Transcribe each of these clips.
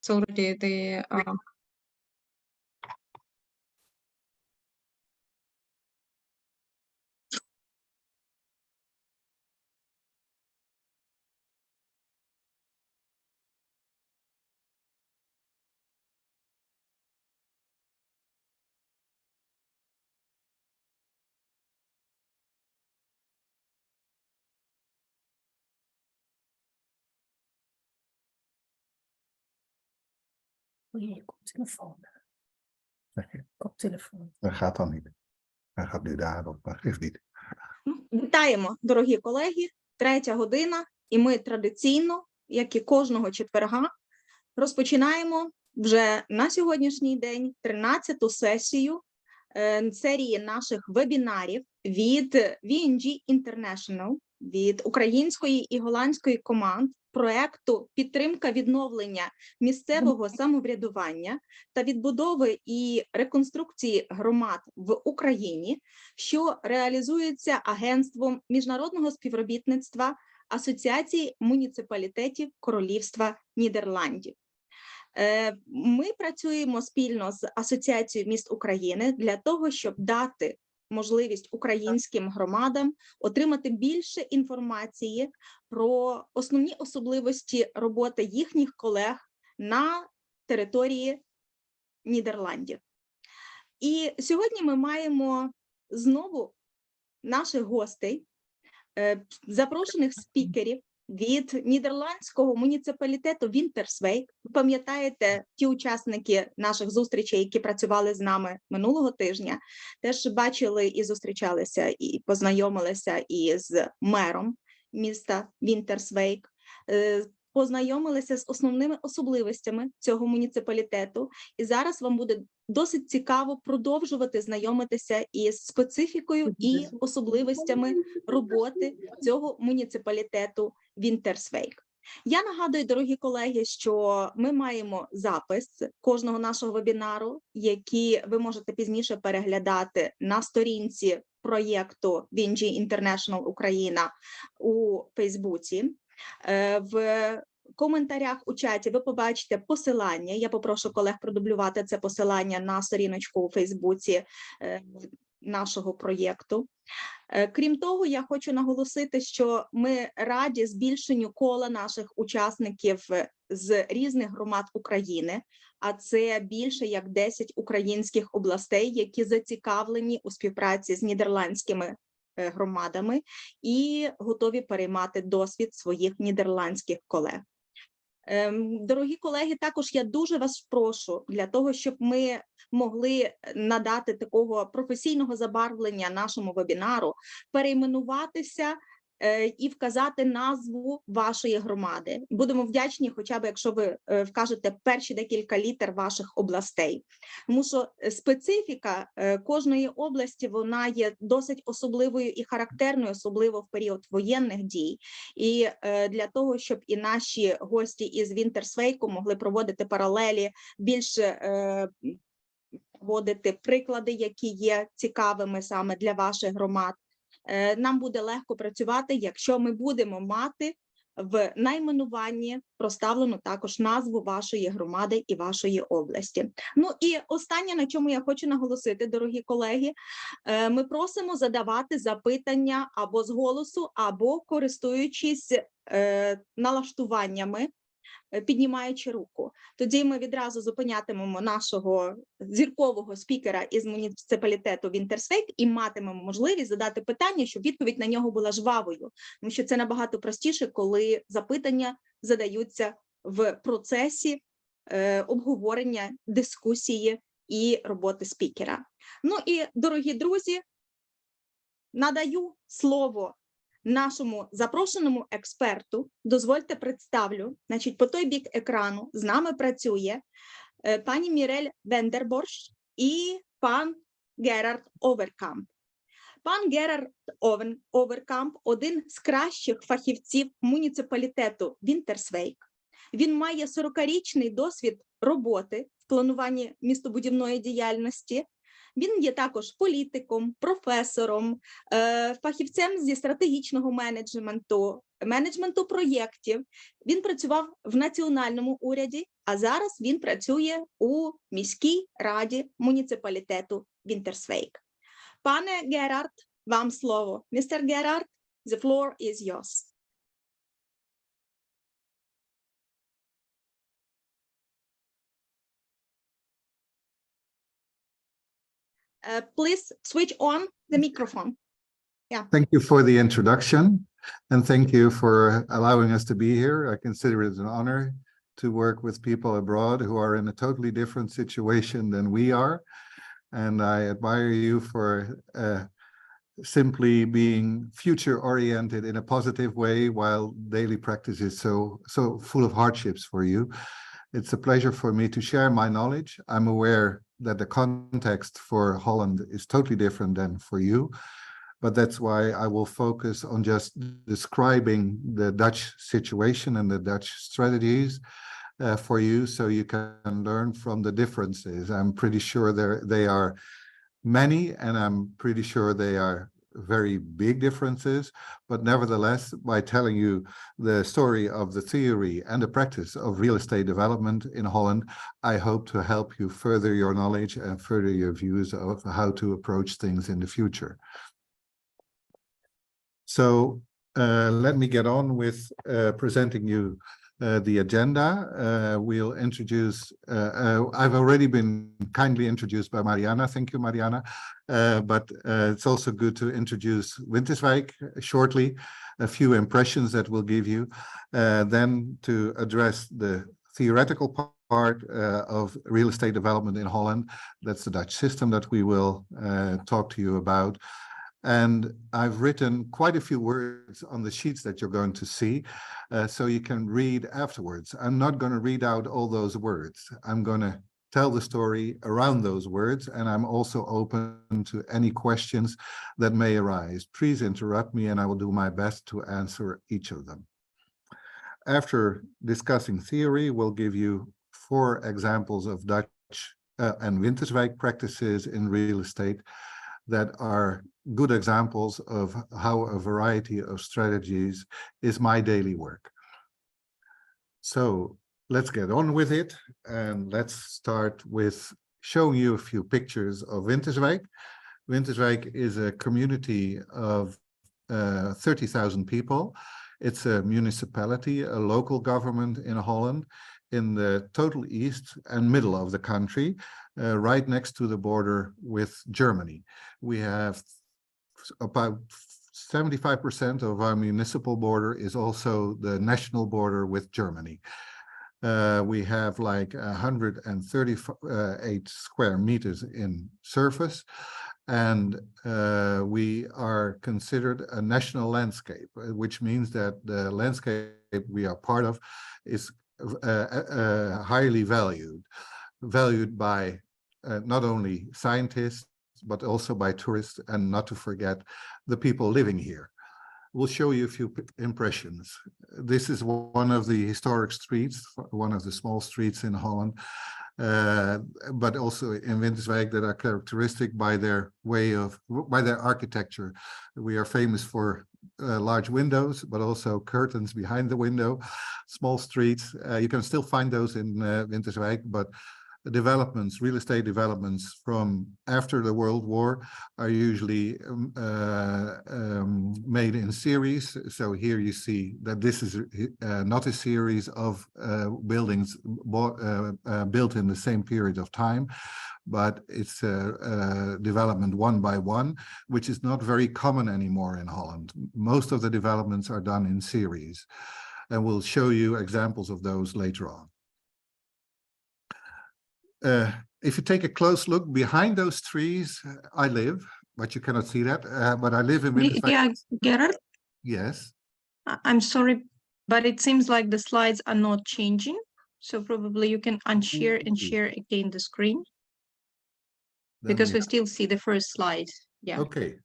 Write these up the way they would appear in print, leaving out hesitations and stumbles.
It's already the Oei, koptelefoon. Koptelefoon. Dat gaat dan niet. Hij gaat nu daarop, maar geeft niet. Вітаємо, дорогі колеги. 3 година, і ми традиційно, як і кожного четверга, розпочинаємо вже на сьогоднішній день 13-ту сесію серії наших вебінарів від VNG International, від української і голландської команд проєкту «Підтримка відновлення місцевого самоврядування та відбудови і реконструкції громад в Україні», що реалізується Агентством міжнародного співробітництва Асоціації муніципалітетів Королівства Нідерландів. Ми працюємо спільно з Асоціацією міст України для того, щоб дати можливість українським громадам отримати більше інформації про основні особливості роботи їхніх колег на території Нідерландів. І сьогодні ми маємо знову наших гостей, запрошених спікерів від нідерландського муніципалітету Вінтерсвейк. Ви пам'ятаєте, ті учасники наших зустрічей, які працювали з нами минулого тижня, теж бачили і зустрічалися, і познайомилися із мером міста Winterswijk, познайомилися з основними особливостями цього муніципалітету. І зараз вам буде досить цікаво продовжувати знайомитися із специфікою і особливостями роботи цього муніципалітету Winterswijk. Я нагадую, дорогі колеги, що ми маємо запис кожного нашого вебінару, який ви можете пізніше переглядати на сторінці проєкту VNG International Україна у Фейсбуці. В коментарях у чаті ви побачите посилання. Я попрошу колег продублювати це посилання на сторіночку у Фейсбуці нашого проєкту. Крім того, я хочу наголосити, що ми раді збільшенню кола наших учасників з різних громад України, а це більше як 10 українських областей, які зацікавлені у співпраці з нідерландськими громадами і готові переймати досвід своїх нідерландських колег. Дорогі колеги, також я дуже вас прошу для того, щоб ми могли надати такого професійного забарвлення нашому вебінару, перейменуватися і вказати назву вашої громади. Будемо вдячні, хоча б якщо ви вкажете перші декілька літер ваших областей. Тому що специфіка кожної області, вона є досить особливою і характерною, особливо в період воєнних дій. І для того, щоб і наші гості із Вінтерсвейку могли проводити паралелі, більше проводити приклади, які є цікавими саме для ваших громад, нам буде легко працювати, якщо ми будемо мати в найменуванні проставлену також назву вашої громади і вашої області. Ну і останнє, на чому я хочу наголосити, дорогі колеги, ми просимо задавати запитання або з голосу, або користуючись налаштуваннями, піднімаючи руку. Тоді ми відразу зупинятимемо нашого зіркового спікера із муніципалітету Winterswijk і матимемо можливість задати питання, щоб відповідь на нього була жвавою. Тому що це набагато простіше, коли запитання задаються в процесі обговорення, дискусії і роботи спікера. Ну і, дорогі друзі, надаю слово нашому запрошеному експерту. Дозвольте представлю. Значить, по той бік екрану з нами працює пані Мірель Вендерборш і пан Герард Оверкамп. Пан Герард Оверкамп – один з кращих фахівців муніципалітету Winterswijk. Він має 40-річний досвід роботи в плануванні містобудівної діяльності. Він є також політиком, професором, фахівцем зі стратегічного менеджменту проєктів. Він працював в національному уряді, а зараз він працює у міській раді муніципалітету Вінтерсвейк. Пане Герард, вам слово. Містер Герард, the floor is yours. Please switch on the microphone. Yeah. Thank you for the introduction, and thank you for allowing us to be here. I consider it an honor to work with people abroad who are in a totally different situation than we are. And I admire you for simply being future-oriented in a positive way while daily practice is so full of hardships for you. It's a pleasure for me to share my knowledge. I'm aware that the context for Holland is totally different than for you, but that's why I will focus on just describing the Dutch situation and the Dutch strategies for you, so you can learn from the differences. I'm pretty sure they are many, and I'm pretty sure they are very big differences, but nevertheless, by telling you the story of the theory and the practice of real estate development in Holland, I hope to help you further your knowledge and further your views of how to approach things in the future. So let me get on with presenting you the agenda. We'll introduce, I've already been kindly introduced by Mariana. Thank you, Mariana. But it's also good to introduce Winterswijk shortly, a few impressions that we'll give you, then to address the theoretical part of real estate development in Holland. That's the Dutch system that we will talk to you about. And I've written quite a few words on the sheets that you're going to see, so you can read afterwards. I'm not going to read out all those words. I'm going to tell the story around those words, and I'm also open to any questions that may arise. Please interrupt me, and I will do my best to answer each of them. After discussing theory, we'll give you 4 examples of Dutch and Winterswijk practices in real estate that are good examples of how a variety of strategies is my daily work. So let's get on with it, and let's start with showing you a few pictures of Winterswijk. Winterswijk is a community of 30,000 people. It's a municipality, a local government in Holland, in the total east and middle of the country, right next to the border with Germany. We have about 75% of our municipal border is also the national border with Germany. We have like 138 square meters in surface, and we are considered a national landscape, which means that the landscape we are part of is highly valued by not only scientists, but also by tourists, and not to forget the people living here. We'll show you a few impressions. This is one of the historic streets, one of the small streets in Holland, but also in Winterswijk, that are characteristic by their architecture. We are famous for large windows, but also curtains behind the window, small streets. You can still find those in Winterswijk, but developments, real estate developments from after the World War are usually made in series. So here you see that this is not a series of buildings built in the same period of time, but it's development one by one, which is not very common anymore in Holland. Most of the developments are done in series, and we'll show you examples of those later on. If you take a close look behind those trees, I live, but you cannot see that, but I live in Winterswijk. Yeah, Gerard? Yes. I'm sorry, but it seems like the slides are not changing. So probably you can unshare and share again the screen, because we still see the first slide. Yeah. Okay.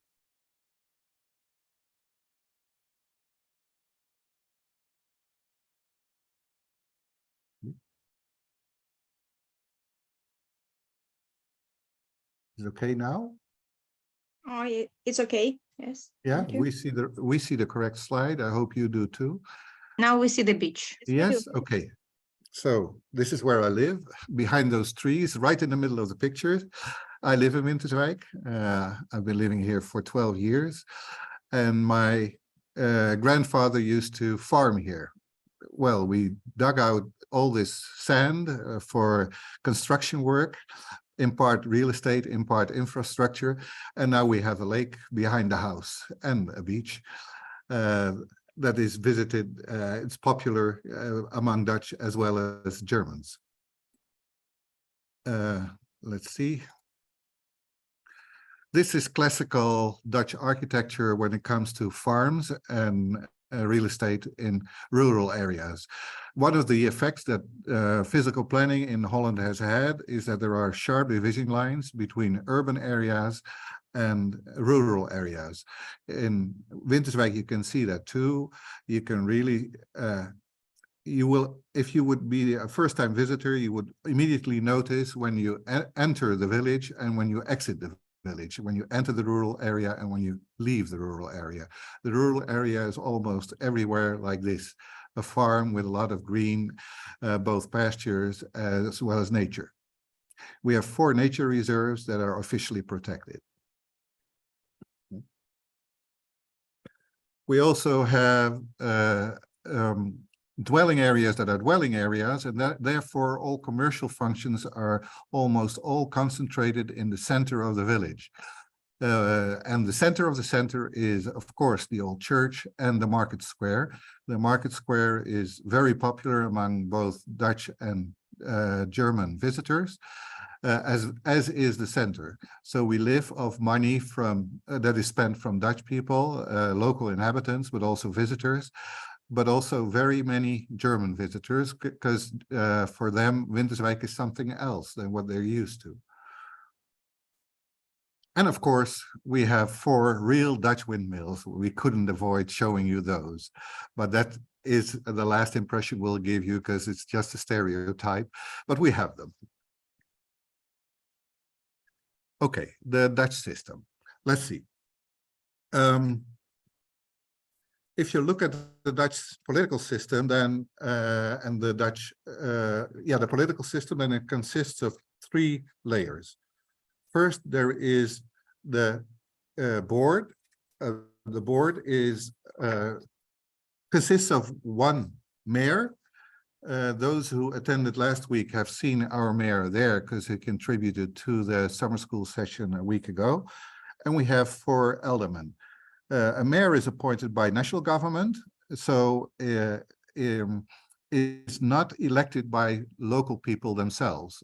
Is it okay now? Oh, it's okay. Yes. Yeah, thank you. we see the correct slide. I hope you do too. Now we see the beach. Yes, okay. So this is where I live, behind those trees, right in the middle of the picture. I live in Winterswijk. I've been living here for 12 years. And my grandfather used to farm here. Well, we dug out all this sand for construction work, in part real estate, in part infrastructure. And now we have a lake behind the house and a beach. That is visited, it's popular among Dutch as well as Germans. Let's see. This is classical Dutch architecture when it comes to farms and real estate in rural areas. One of the effects that physical planning in Holland has had is that there are sharp division lines between urban areas and rural areas. In Winterswijk, you can see that too. You can really, you will, if you would be a first-time visitor, you would immediately notice when you enter the village and when you exit the village, when you enter the rural area and when you leave the rural area. The rural area is almost everywhere like this, a farm with a lot of green, both pastures as well as nature. We have 4 nature reserves that are officially protected. We also have dwelling areas that are dwelling areas, and that therefore all commercial functions are almost all concentrated in the center of the village. And the center is, of course, the old church and the market square. The market square is very popular among both Dutch and German visitors. As is the center. So we live off money from that is spent from Dutch people, local inhabitants, but also visitors, but also very many German visitors, because for them, Winterswijk is something else than what they're used to. And of course, we have 4 real Dutch windmills. We couldn't avoid showing you those, but that is the last impression we'll give you because it's just a stereotype, but we have them. Okay, the Dutch system. Let's see. If you look at the Dutch political system, then and the Dutch, the political system, then it consists of 3 layers. First, there is the board. The board is consists of 1 mayor. Those who attended last week have seen our mayor there because he contributed to the summer school session a week ago. And we have 4 aldermen. A mayor is appointed by national government, so it's not elected by local people themselves.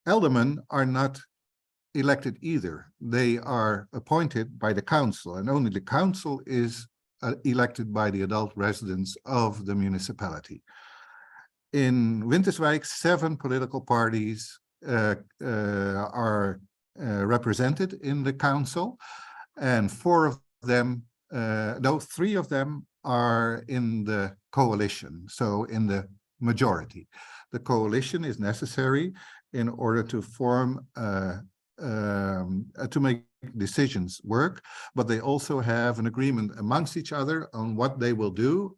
Aldermen are not elected either. They are appointed by the council, and only the council is elected by the adult residents of the municipality. In Winterswijk, 7 political parties are represented in the council, and 4 of them, no, 3 of them are in the coalition, so in the majority. The coalition is necessary in order to form, to make decisions work, but they also have an agreement amongst each other on what they will do,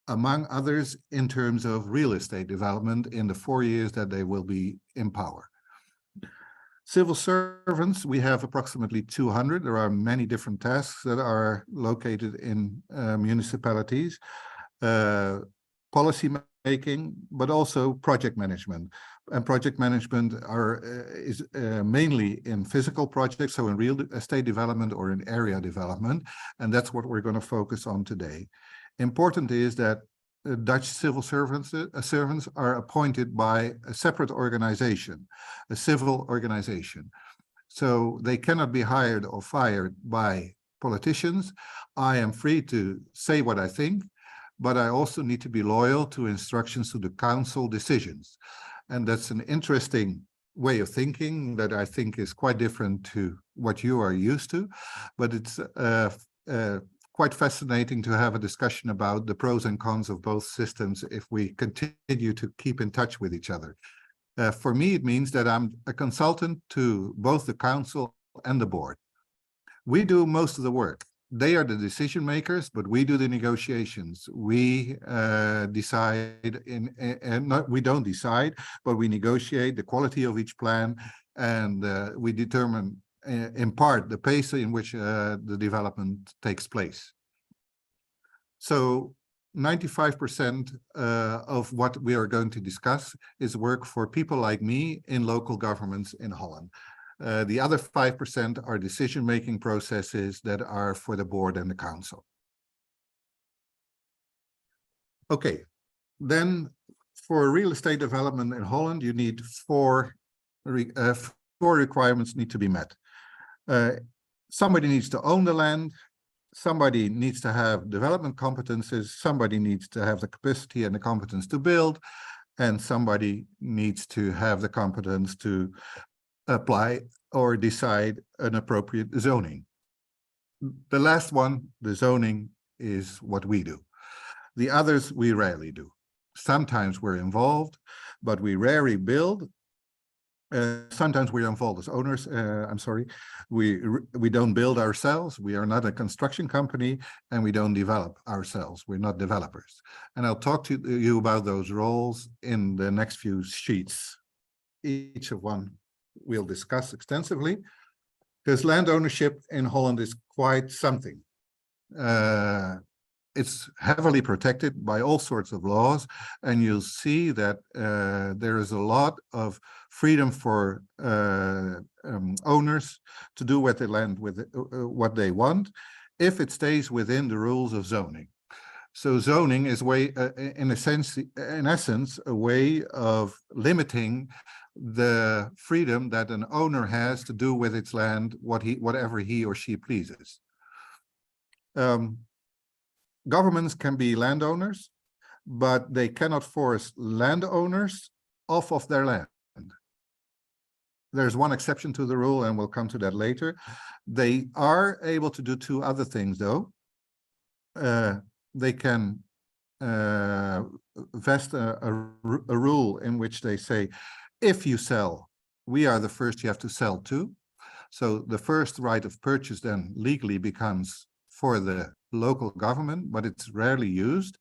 among others, in terms of real estate development in the 4 years that they will be in power. Civil servants, we have approximately 200. There are many different tasks that are located in municipalities, policy making, but also project management. And project management is mainly in physical projects, so in real estate development or in area development. And that's what we're going to focus on today. Important is that Dutch civil servants are appointed by a separate organization, a civil organization. So they cannot be hired or fired by politicians. I am free to say what I think, but I also need to be loyal to instructions to the council decisions. And that's an interesting way of thinking that I think is quite different to what you are used to, but it's quite fascinating to have a discussion about the pros and cons of both systems if we continue to keep in touch with each other. For me, it means that I'm a consultant to both the council and the board. We do most of the work. They are the decision makers, but we do the negotiations. We decide we don't decide, but we negotiate the quality of each plan, and we determine in part the pace in which the development takes place. So 95% of what we are going to discuss is work for people like me in local governments in Holland. The other 5% are decision-making processes that are for the board and the council. Okay, then for real estate development in Holland, you need four requirements need to be met. Somebody needs to own the land, somebody needs to have development competences, somebody needs to have the capacity and the competence to build, and somebody needs to have the competence to apply or decide an appropriate zoning. The last one, the zoning, is what we do. The others we rarely do. Sometimes we're involved, but we rarely build. Sometimes we're involved as owners. We don't build ourselves. We are not a construction company, and we don't develop ourselves. We're not developers. And I'll talk to you about those roles in the next few sheets. Each of one we'll discuss extensively, because land ownership in Holland is quite something. It's heavily protected by all sorts of laws, and you'll see that there is a lot of freedom for owners to do with the land with what they want, if it stays within the rules of zoning. So zoning is in essence, a way of limiting the freedom that an owner has to do with its land whatever he or she pleases. Governments can be landowners, but they cannot force landowners off of their land. There's one exception to the rule, and we'll come to that later. They are able to do two other things, though. They can vest a rule in which they say, if you sell, we are the first you have to sell to. So the first right of purchase then legally becomes for the local government, but it's rarely used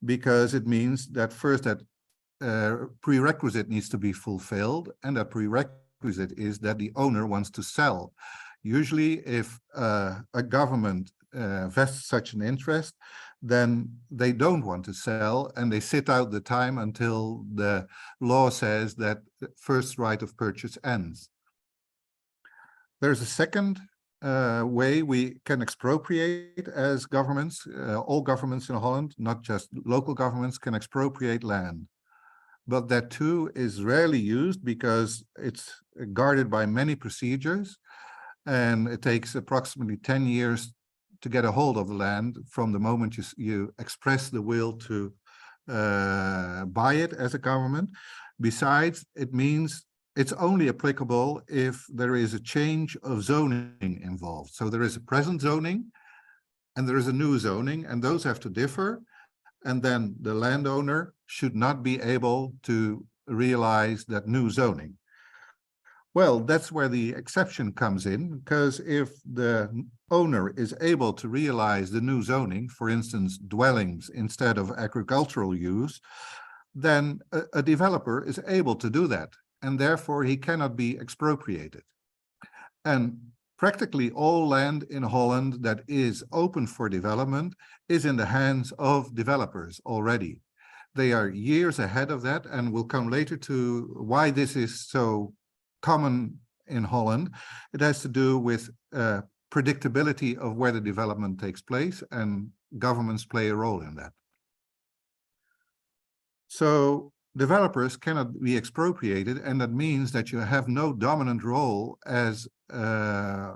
because it means that first that prerequisite needs to be fulfilled, and that prerequisite is that the owner wants to sell. Usually if a government vests such an interest, then they don't want to sell, and they sit out the time until the law says that the first right of purchase ends. There's a second way we can expropriate as governments. All governments in Holland, not just local governments, can expropriate land. But that too is rarely used because it's guarded by many procedures, and it takes approximately 10 years to get a hold of the land from the moment you express the will to buy it as a government. Besides, it means it's only applicable if there is a change of zoning involved. So there is a present zoning and there is a new zoning, and those have to differ. And then the landowner should not be able to realize that new zoning. Well, that's where the exception comes in, because if the owner is able to realize the new zoning, for instance, dwellings instead of agricultural use, then a developer is able to do that, and therefore he cannot be expropriated. And practically all land in Holland that is open for development is in the hands of developers already. They are years ahead of that, and we'll come later to why this is so common in Holland. It has to do with predictability of where the development takes place, and governments play a role in that. So developers cannot be expropriated, and that means that you have no dominant role as a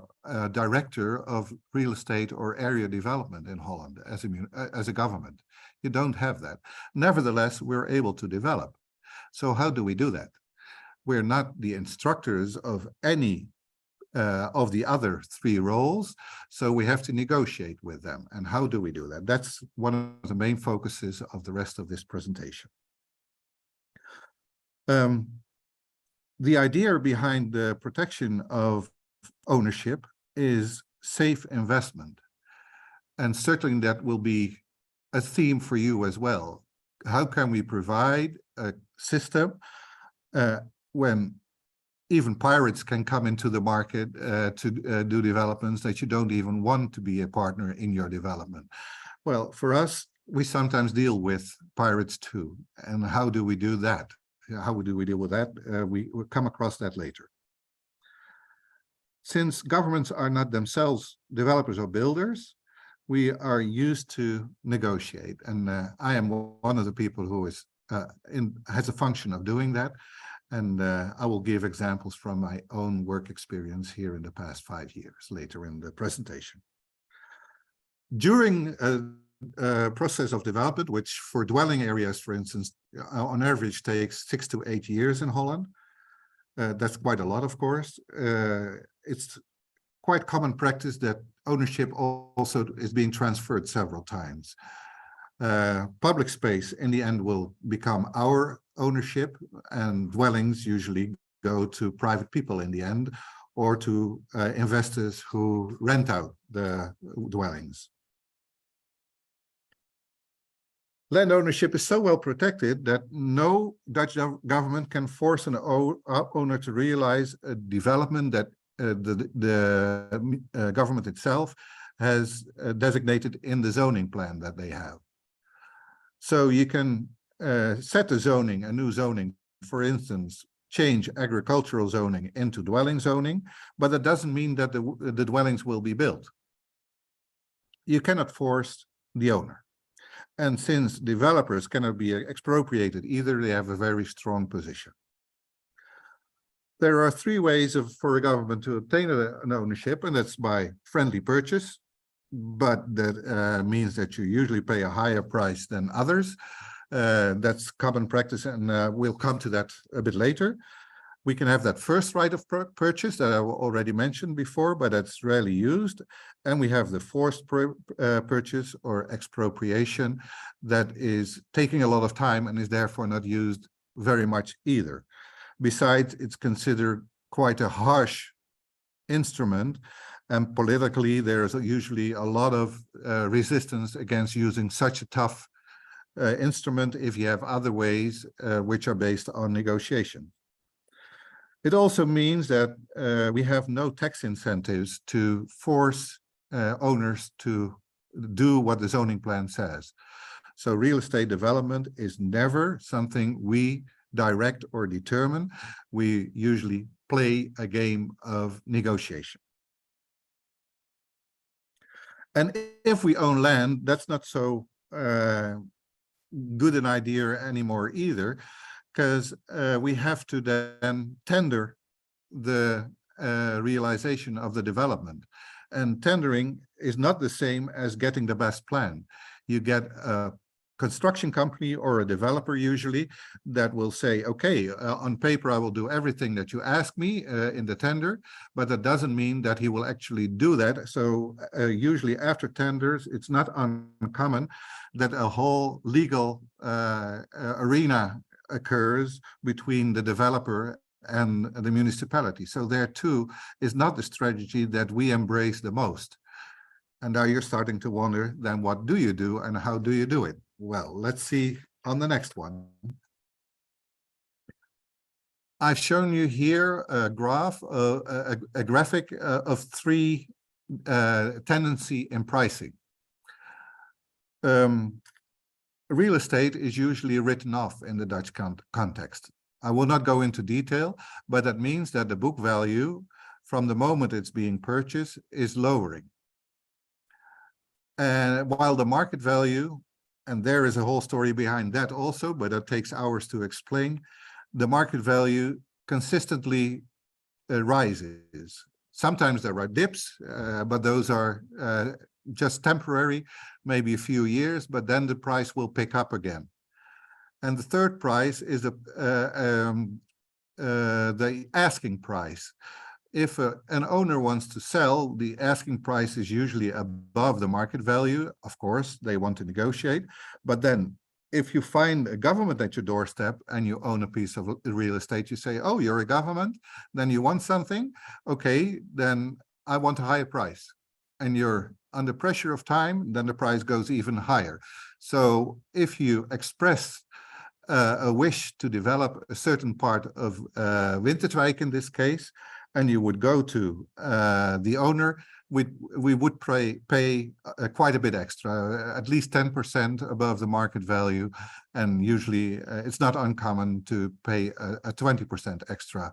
director of real estate or area development in Holland as a government. You don't have that. Nevertheless, we're able to develop. So how do we do that? We're not the instructors of any of the other three roles, so we have to negotiate with them. And how do we do that? That's one of the main focuses of the rest of this presentation. The idea behind the protection of ownership is safe investment. And certainly that will be a theme for you as well. How can we provide a system when even pirates can come into the market to do developments that you don't even want to be a partner in your development? Well, for us, we sometimes deal with pirates too. And how do we do that? How do we deal with that? We will come across that later. Since governments are not themselves developers or builders, we are used to negotiate. And I am one of the people who is has a function of doing that. And I will give examples from my own work experience here in the past 5 years later in the presentation. During a process of development, which for dwelling areas, for instance, on average takes 6 to 8 years in Holland. That's quite a lot, of course. It's quite common practice that ownership also is being transferred several times. Public space in the end will become our ownership, and dwellings usually go to private people in the end, or to investors who rent out the dwellings. Land ownership is so well protected that no Dutch government can force an owner to realize a development that the government itself has designated in the zoning plan that they have. So you can set a zoning, a new zoning, for instance, change agricultural zoning into dwelling zoning, but that doesn't mean that the dwellings will be built. You cannot force the owner. And since developers cannot be expropriated either, they have a very strong position. There are 3 ways for a government to obtain an ownership, and that's by friendly purchase, but that means that you usually pay a higher price than others. That's common practice, and we'll come to that a bit later. We can have that first right of purchase that I already mentioned before, but that's rarely used. And we have the forced purchase or expropriation that is taking a lot of time and is therefore not used very much either. Besides, it's considered quite a harsh instrument, and politically there's usually a lot of resistance against using such a tough instrument if you have other ways which are based on negotiation. It also means that we have no tax incentives to force owners to do what the zoning plan says. So real estate development is never something we direct or determine. We usually play a game of negotiation. And if we own land, that's not so good an idea anymore either, because we have to then tender the realization of the development. And tendering is not the same as getting the best plan. You get a construction company or a developer usually that will say, okay, on paper I will do everything that you ask me in the tender, but that doesn't mean that he will actually do that. So usually after tenders, it's not uncommon that a whole legal arena occurs between the developer and the municipality. So there too is not the strategy that we embrace the most. And now you're starting to wonder, then what do you do and how do you do it? Well, let's see on the next one. I've shown you here a graph, a graphic of 3 tendency in pricing. Real estate is usually written off in the Dutch context. I will not go into detail, but that means that the book value from the moment it's being purchased is lowering. And while the market value, and there is a whole story behind that also, but that takes hours to explain, the market value consistently rises. Sometimes there are dips, but those are just temporary, maybe a few years, but then the price will pick up again. And the third price is the asking price. If an owner wants to sell, the asking price is usually above the market value. Of course, they want to negotiate, but then if you find a government at your doorstep and you own a piece of real estate, you say, oh, you're a government, then you want something. Okay, then I want a higher price. And you're under pressure of time, then the price goes even higher. So if you express a wish to develop a certain part of Winterswijk in this case, and you would go to the owner, we would pay quite a bit extra, at least 10% above the market value. And usually it's not uncommon to pay a 20% extra.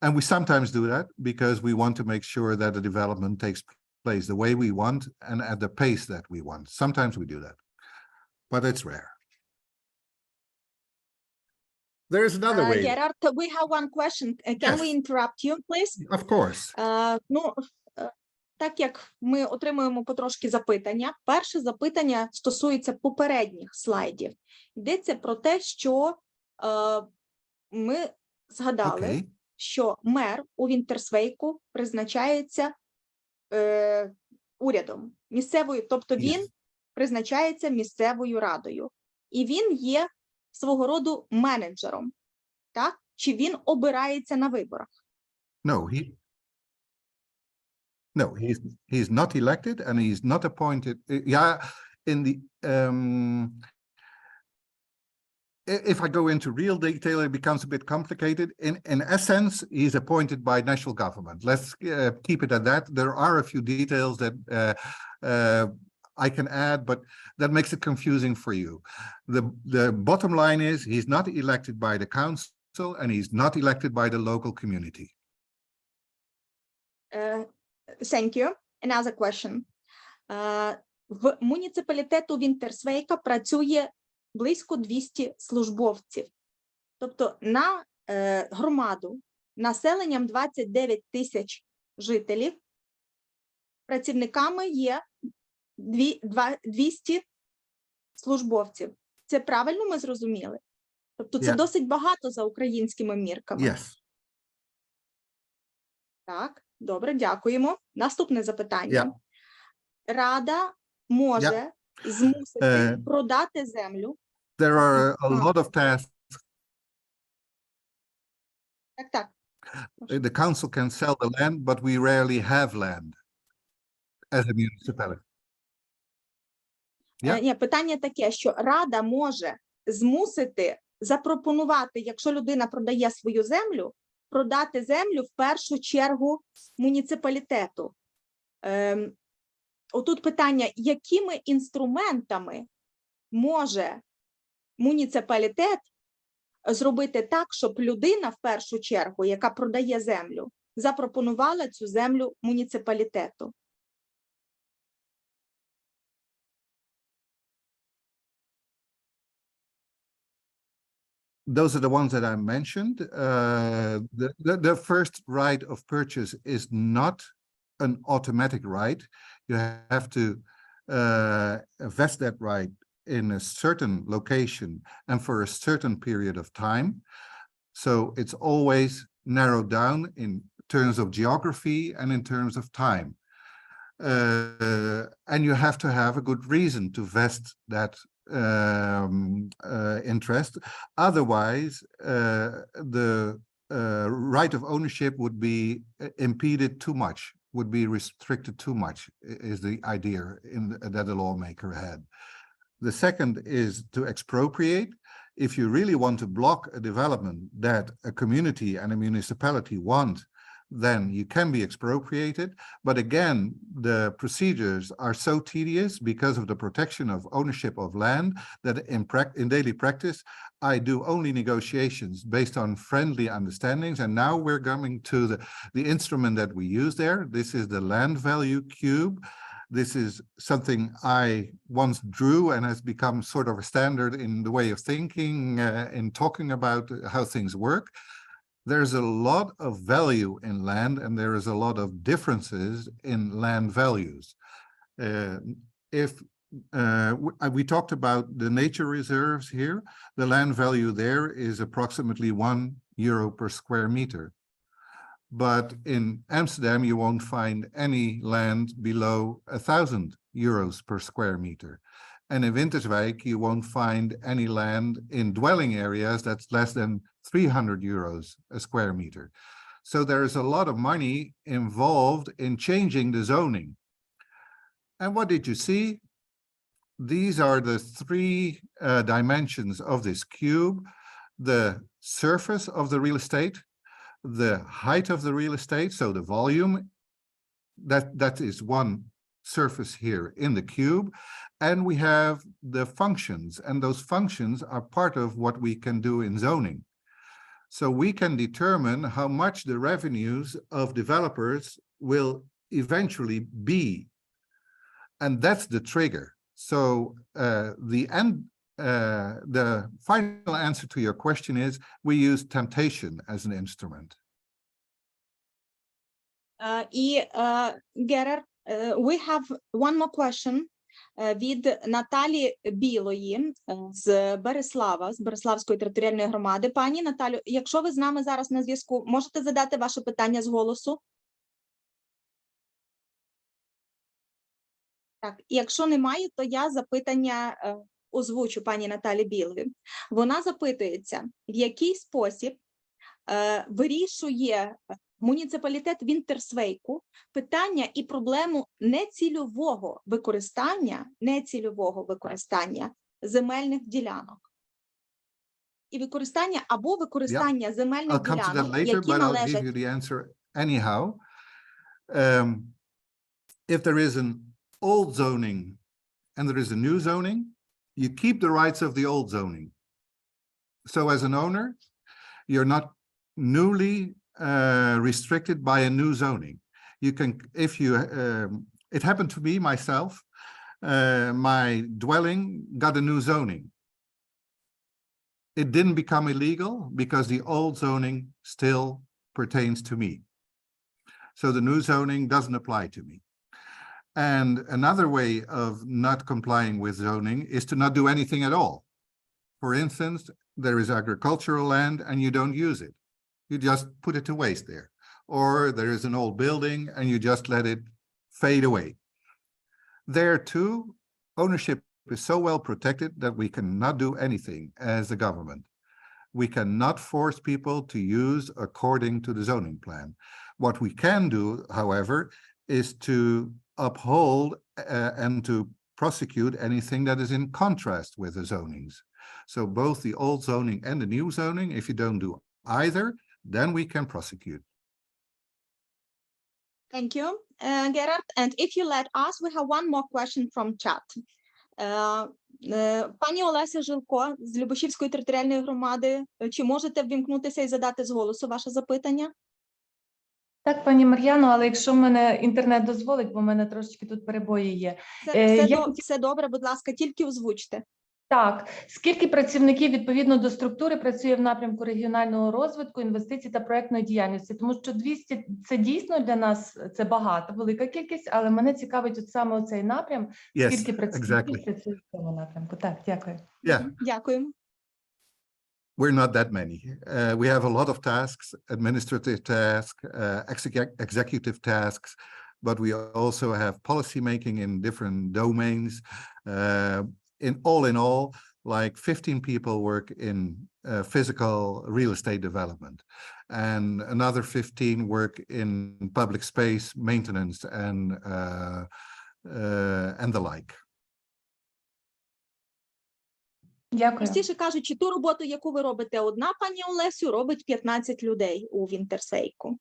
And we sometimes do that because we want to make sure that the development takes place the way we want and at the pace that we want. Sometimes we do that, but it's rare. There's another way. Gerard, we have one question. Can we interrupt you, please? Of course. Так як ми отримуємо потрошки запитання, перше запитання стосується попередніх слайдів. Йдеться про те, що ми згадали, що мер у Вінтерсвейку призначається урядом місцевою, тобто він призначається місцевою радою. І він є свого роду менеджером, так? Чи він обирається на виборах? No, he's not elected and he's not appointed. Yeah, in the if I go into real detail, it becomes a bit complicated. In essence, he's appointed by national government. Let's keep it at that. There are a few details that I can add, but that makes it confusing for you. The bottom line is he's not elected by the council and he's not elected by the local community. Thank you. Another question. В муніципалітету Вінтерсвейка працює близько 200 службовців. Тобто на громаду населенням 29 тисяч жителів працівниками є 200 службовців. Це правильно ми зрозуміли? Тобто це досить багато за українськими мірками. Yes. Так, добре, дякуємо. Наступне запитання. Рада може змусити продати землю. There are a lot of tasks. Так. The council can sell the land, but we rarely have land as a municipality. Ні, питання таке, що Рада може змусити запропонувати, якщо людина продає свою землю, продати землю в першу чергу муніципалітету. Отут питання, якими інструментами може муніципалітет зробити так, щоб людина в першу чергу, яка продає землю, запропонувала цю землю муніципалітету? Those are the ones that I mentioned. The first right of purchase is not an automatic right. You have to vest that right in a certain location and for a certain period of time. So it's always narrowed down in terms of geography and in terms of time. And you have to have a good reason to vest that interest. Otherwise, the right of ownership would be impeded too much, would be restricted too much, is the idea that the lawmaker had. The second is to expropriate. If you really want to block a development that a community and a municipality want, then you can be expropriated. But again, the procedures are so tedious because of the protection of ownership of land that in daily practice, I do only negotiations based on friendly understandings. And now we're coming to the instrument that we use there. This is the land value cube. This is something I once drew and has become sort of a standard in the way of thinking, in talking about how things work. There's a lot of value in land and there is a lot of differences in land values. We talked about the nature reserves here. The land value there is approximately €1 per square meter. But in Amsterdam, you won't find any land below €1,000 per square meter. And in Winterswijk, you won't find any land in dwelling areas that's less than 300 euros a square meter. So there's a lot of money involved in changing the zoning. And what did you see? These are the three dimensions of this cube: the surface of the real estate, the height of the real estate, so the volume, that is one surface here in the cube, and we have the functions, and those functions are part of what we can do in zoning. So we can determine how much the revenues of developers will eventually be, and that's the trigger. So the final answer to your question is we use temptation as an instrument. Gerard, we have one more question від Наталі Білої з Береслава, з Береславської територіальної громади. Пані Наталю, якщо ви з нами зараз на зв'язку, можете задати ваше питання з голосу? Так, і якщо немає, то я запитання озвучу пані Наталі Білої. Вона запитується, в який спосіб вирішує муніципалітет Вінтерсвейку питання і проблему нецільового використання земельних ділянок. І використання або використання земельних I'll come to that ділянок, later, які but I'll належать... give you the answer anyhow. If there is an old zoning and there is a new zoning, you keep the rights of the old zoning. So as an owner, you're not newly restricted by a new zoning. You can, if you, it happened to me myself, my dwelling got a new zoning. It didn't become illegal because the old zoning still pertains to me. So the new zoning doesn't apply to me. And another way of not complying with zoning is to not do anything at all. For instance, there is agricultural land and you don't use it. You just put it to waste there. Or there is an old building and you just let it fade away. There too, ownership is so well protected that we cannot do anything as the government. We cannot force people to use according to the zoning plan. What we can do, however, is to uphold and to prosecute anything that is in contrast with the zonings. So both the old zoning and the new zoning, if you don't do either, then we can prosecute. Thank you, Gerard. And if you let us, we have one more question from chat. Пані Олеся Жилко з Любешівської територіальної громади, чи можете ввімкнутися і задати з голосу ваше запитання? Так, пані Мар'яно, але якщо мене інтернет дозволить, бо в мене трошечки тут перебої є. Все добре, будь ласка, тільки озвучте. Так, скільки працівників відповідно до структури працює в напрямку регіонального розвитку, інвестицій та проєктної діяльності? Тому що 200 – це дійсно для нас це багато, велика кількість, але мене цікавить от саме оцей напрям, скільки працівників працює в цьому напрямку. Так, дякую. Дякую. We're not that many. We have a lot of tasks, administrative tasks, executive tasks, but we also have policy making in different domains. In all, like 15 people work in physical real estate development, and another 15 work in public space maintenance and the like. Дякую. Простіше кажучи, ту роботу, яку ви робите одна, пані Олесю, робить 15 людей у Вінтерсвейку.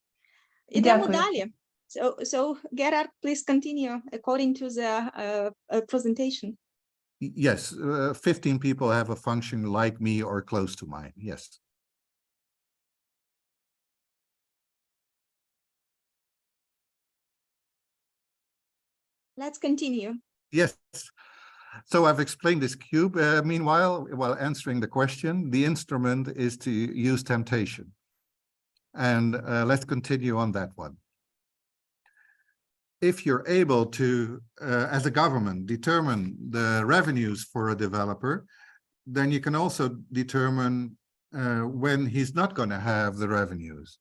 Ідемо далі. So, Gerard, please continue according to the presentation. Yes, 15 people have a function like me or close to mine, yes. Let's continue. Yes. So I've explained this cube. Meanwhile, while answering the question, the instrument is to use temptation. And let's continue on that one. If you're able to, as a government, determine the revenues for a developer, then you can also determine when he's not going to have the revenues.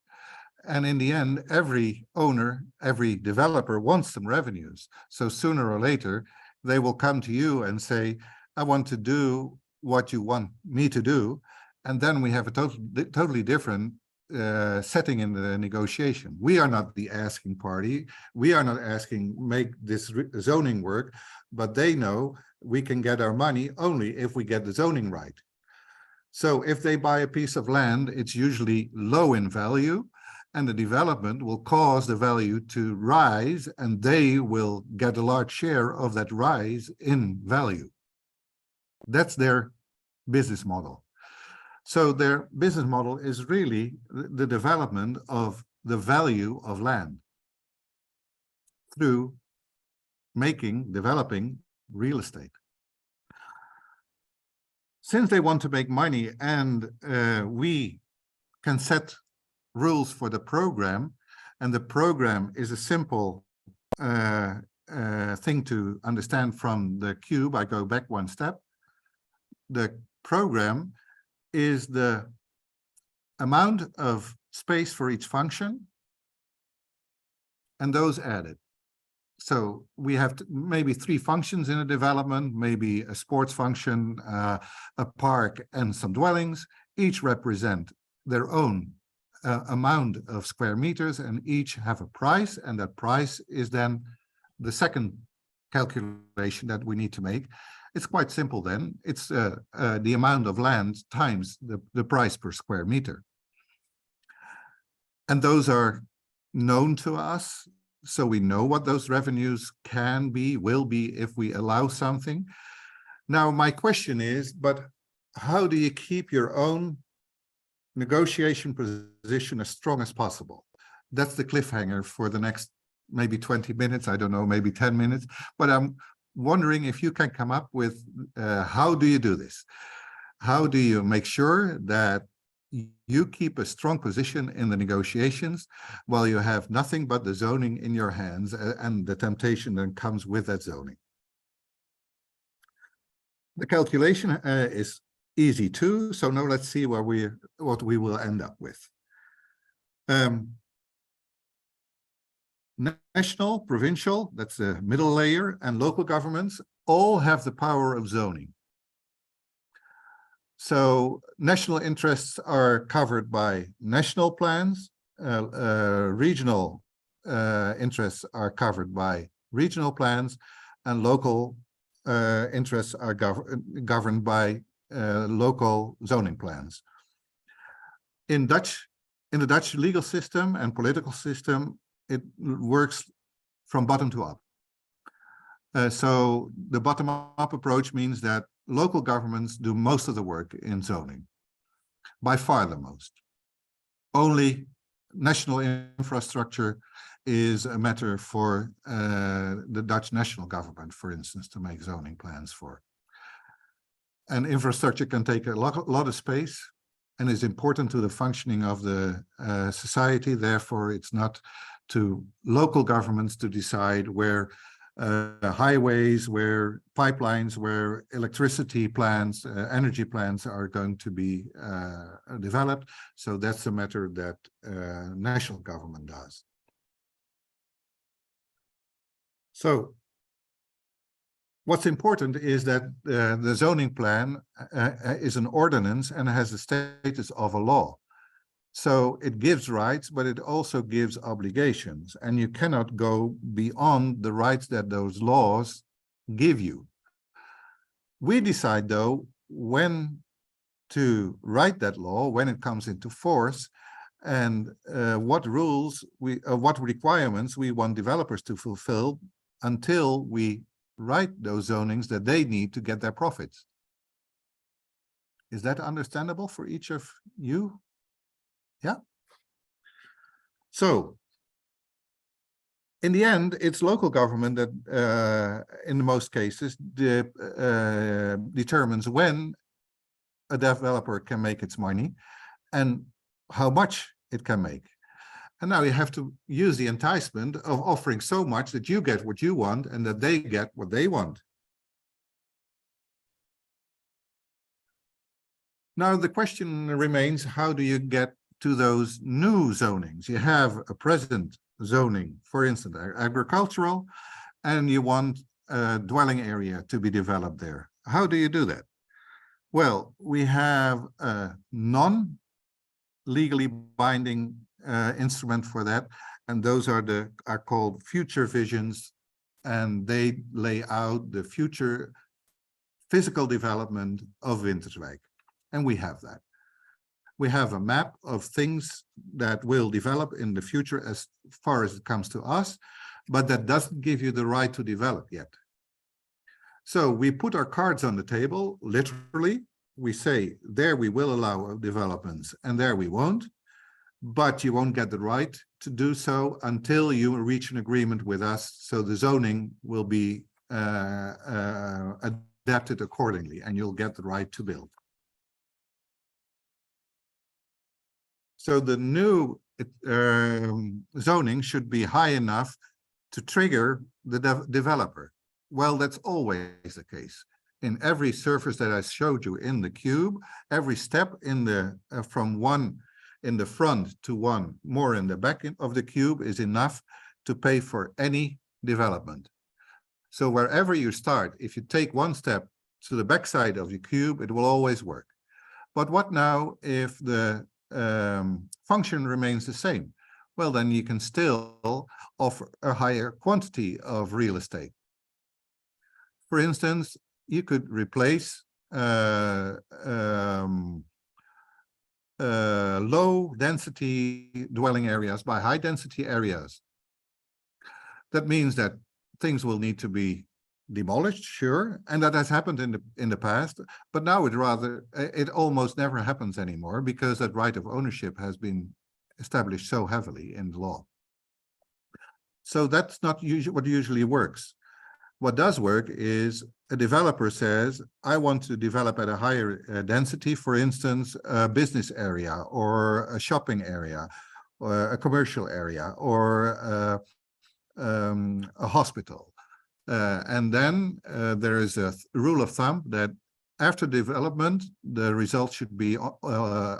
And in the end, every owner, every developer wants some revenues. So sooner or later, they will come to you and say, I want to do what you want me to do. And then we have a totally different setting in the negotiation. We are not the asking party. We are not asking, make this zoning work, but they know we can get our money only if we get the zoning right. So if they buy a piece of land, it's usually low in value, and the development will cause the value to rise, and they will get a large share of that rise in value. That's their business model. So their business model is really the development of the value of land through developing real estate. Since they want to make money and we can set rules for the program, and the program is a simple thing to understand from the cube. I go back one step. The program is the amount of space for each function and those added. So we have maybe 3 functions in a development, maybe a sports function, a park, and some dwellings. Each represent their own amount of square meters, and each have a price, and that price is then the second calculation that we need to make. It's quite simple then. It's the amount of land times the price per square meter. And those are known to us, so we know what those revenues can be, will be, if we allow something. Now, my question is, but how do you keep your own negotiation position as strong as possible? That's the cliffhanger for the next maybe 20 minutes, I don't know, maybe 10 minutes, but I'm wondering if you can come up with how do you do this? How do you make sure that you keep a strong position in the negotiations while you have nothing but the zoning in your hands and the temptation that comes with that zoning? The calculation is easy too, so now let's see what we will end up with. National, provincial, that's the middle layer, and local governments all have the power of zoning. So national interests are covered by national plans, regional interests are covered by regional plans, and local interests are governed by local zoning plans. In the Dutch legal system and political system, it works from bottom to up. So the bottom-up approach means that local governments do most of the work in zoning, by far the most. Only national infrastructure is a matter for the Dutch national government, for instance, to make zoning plans for. And infrastructure can take a lot of space and is important to the functioning of the society. Therefore, it's not to local governments to decide where highways, where pipelines, where electricity plants, energy plants are going to be developed. So that's a matter that national government does. So what's important is that the zoning plan is an ordinance and has the status of a law. So it gives rights, but it also gives obligations, and you cannot go beyond the rights that those laws give you. We decide, though, when to write that law, when it comes into force, and what rules what requirements we want developers to fulfill until we write those zonings that they need to get their profits. Is that understandable for each of you? Yeah. So in the end, it's local government that, in most cases, determines when a developer can make its money and how much it can make. And now you have to use the enticement of offering so much that you get what you want and that they get what they want. Now the question remains, how do you get to those new zonings? You have a present zoning, for instance, agricultural, and you want a dwelling area to be developed there. How do you do that? Well, we have a non-legally binding instrument for that, and those are called future visions, and they lay out the future physical development of Winterswijk, and we have that. We have a map of things that will develop in the future as far as it comes to us, but that doesn't give you the right to develop yet. So we put our cards on the table, literally. We say, there we will allow developments, and there we won't, but you won't get the right to do so until you reach an agreement with us, so the zoning will be adapted accordingly, and you'll get the right to build. So the new zoning should be high enough to trigger the developer. Well, that's always the case. In every surface that I showed you in the cube, every step in the from one in the front to one more in the back of the cube is enough to pay for any development. So wherever you start, if you take one step to the back side of the cube, it will always work. But what now if the function remains the same? Well, then you can still offer a higher quantity of real estate. For instance, you could replace low density dwelling areas by high density areas. That means that things will need to be demolished, sure, and that has happened in the past, but now it almost never happens anymore because that right of ownership has been established so heavily in the law. So that's not what usually works. What does work is a developer says, I want to develop at a higher density, for instance, a business area or a shopping area or a commercial area or a hospital. And then there is a rule of thumb that after development, the result should be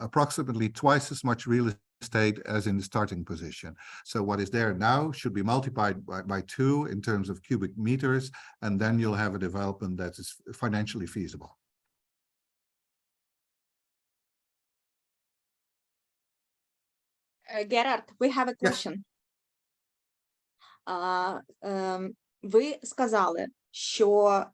approximately twice as much real estate as in the starting position. So what is there now should be multiplied by 2 in terms of cubic meters, and then you'll have a development that is financially feasible. Gerard, we have a question. Ви сказали, що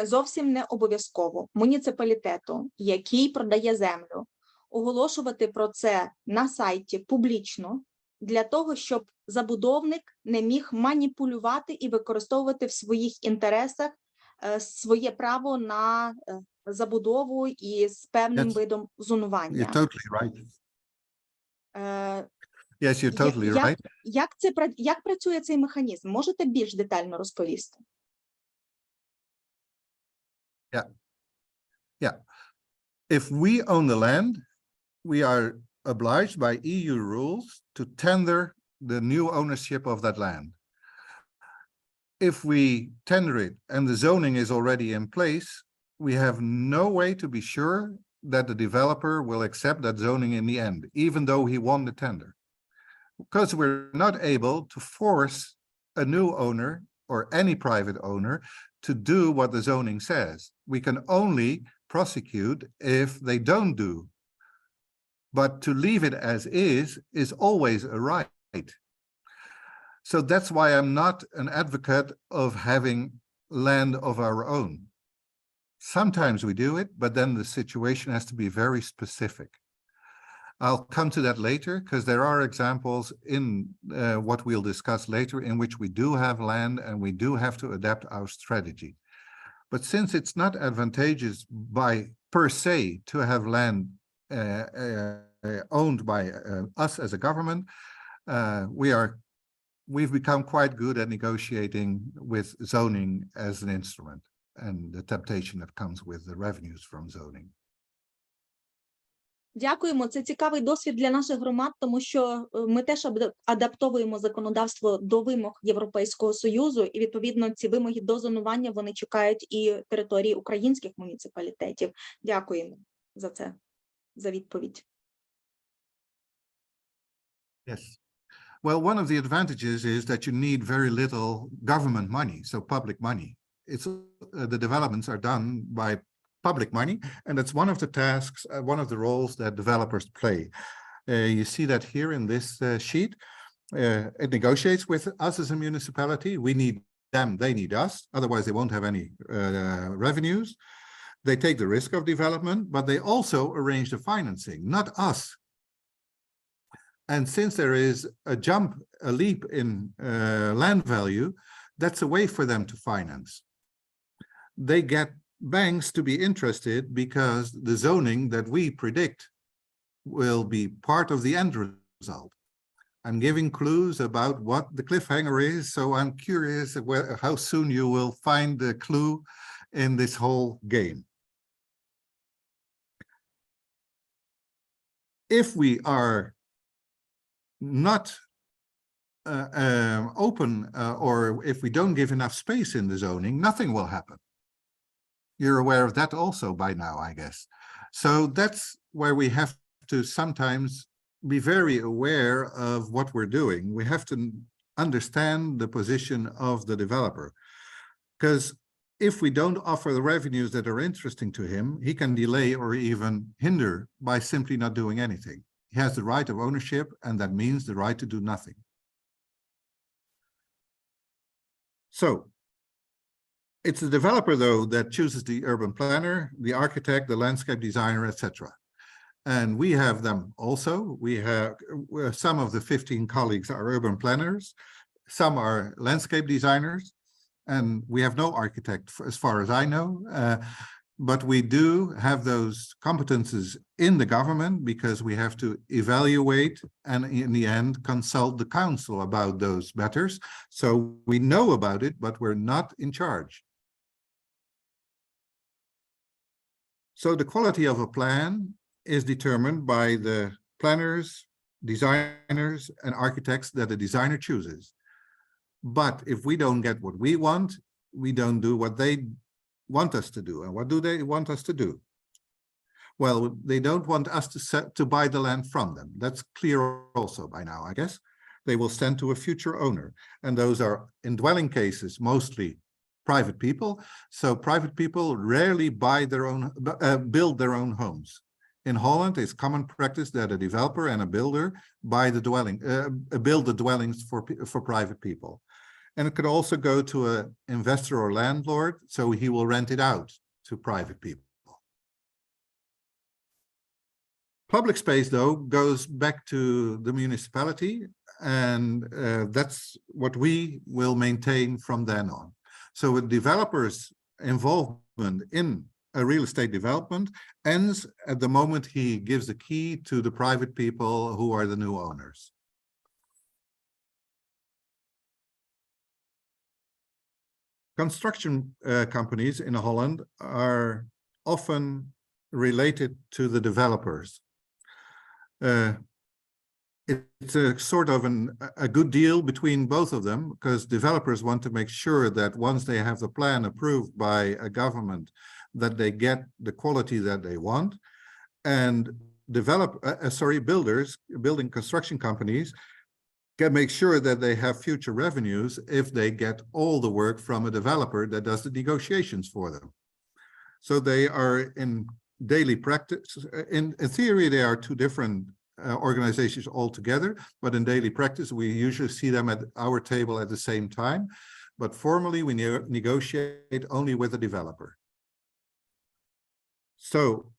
зовсім не обов'язково муніципалітету, який продає землю, оголошувати про це на сайті публічно, для того, щоб забудовник не міг маніпулювати і використовувати в своїх інтересах своє право на забудову і з певним видом зонування. You're totally right. Yes, you're totally right. Як працює цей механізм? Можете більш детально розповісти? Yeah. If we own the land, we are obliged by EU rules to tender the new ownership of that land. If we tender it and the zoning is already in place, we have no way to be sure that the developer will accept that zoning in the end, even though he won the tender. Because we're not able to force a new owner or any private owner to do what the zoning says. We can only prosecute if they don't do. But to leave it as is always a right. So that's why I'm not an advocate of having land of our own. Sometimes we do it, but then the situation has to be very specific. I'll come to that later because there are examples in what we'll discuss later in which we do have land and we do have to adapt our strategy. But since it's not advantageous by per se to have land owned by us as a government, we've become quite good at negotiating with zoning as an instrument and the temptation that comes with the revenues from zoning. Дякуємо. Це цікавий досвід для наших громад, тому що ми теж адаптовуємо законодавство до вимог Європейського Союзу, і, відповідно, ці вимоги до зонування, вони чекають і території українських муніципалітетів. Дякуємо за це, за відповідь. Yes. Well, one of the advantages is that you need very little government money, so public money, the developments are done by public money, and that's one of the tasks, one of the roles that developers play. You see that here in this sheet. It negotiates with us as a municipality. We need them, they need us, otherwise they won't have any revenues. They take the risk of development, but they also arrange the financing, not us. And since there is a leap in land value, that's a way for them to finance. They get banks to be interested because the zoning that we predict will be part of the end result. I'm giving clues about what the cliffhanger is, so I'm curious how soon you will find the clue in this whole game. If we are not open, or if we don't give enough space in the zoning, nothing will happen. You're aware of that also by now, I guess. So that's where we have to sometimes be very aware of what we're doing. We have to understand the position of the developer, because if we don't offer the revenues that are interesting to him, he can delay or even hinder by simply not doing anything. He has the right of ownership, and that means the right to do nothing. So it's the developer, though, that chooses the urban planner, the architect, the landscape designer, etc. And we have them also. We have some of the 15 colleagues are urban planners, some are landscape designers, and we have no architect as far as I know. But we do have those competences in the government because we have to evaluate and in the end consult the council about those matters. So we know about it, but we're not in charge. So the quality of a plan is determined by the planners, designers, and architects that the designer chooses. But if we don't get what we want, we don't do what they want us to do. And what do they want us to do? Well, they don't want us to buy the land from them. That's clear also by now, I guess. They will send to a future owner. And those are, in dwelling cases, mostly private people. So private people rarely buy their own, build their own homes. In Holland, it's common practice that a developer and a builder buy the dwelling, build the dwellings for private people. And it could also go to an investor or landlord, so he will rent it out to private people. Public space, though, goes back to the municipality, and that's what we will maintain from then on. So a developer's involvement in a real estate development ends at the moment he gives the key to the private people who are the new owners. Construction companies in Holland are often related to the developers. It's a sort of a good deal between both of them, because developers want to make sure that once they have the plan approved by a government, that they get the quality that they want. And builders, building construction companies, can make sure that they have future revenues if they get all the work from a developer that does the negotiations for them. So they are in daily practice. In theory, they are two different organizations altogether, but in daily practice, we usually see them at our table at the same time. But formally, we negotiate only with the developer. So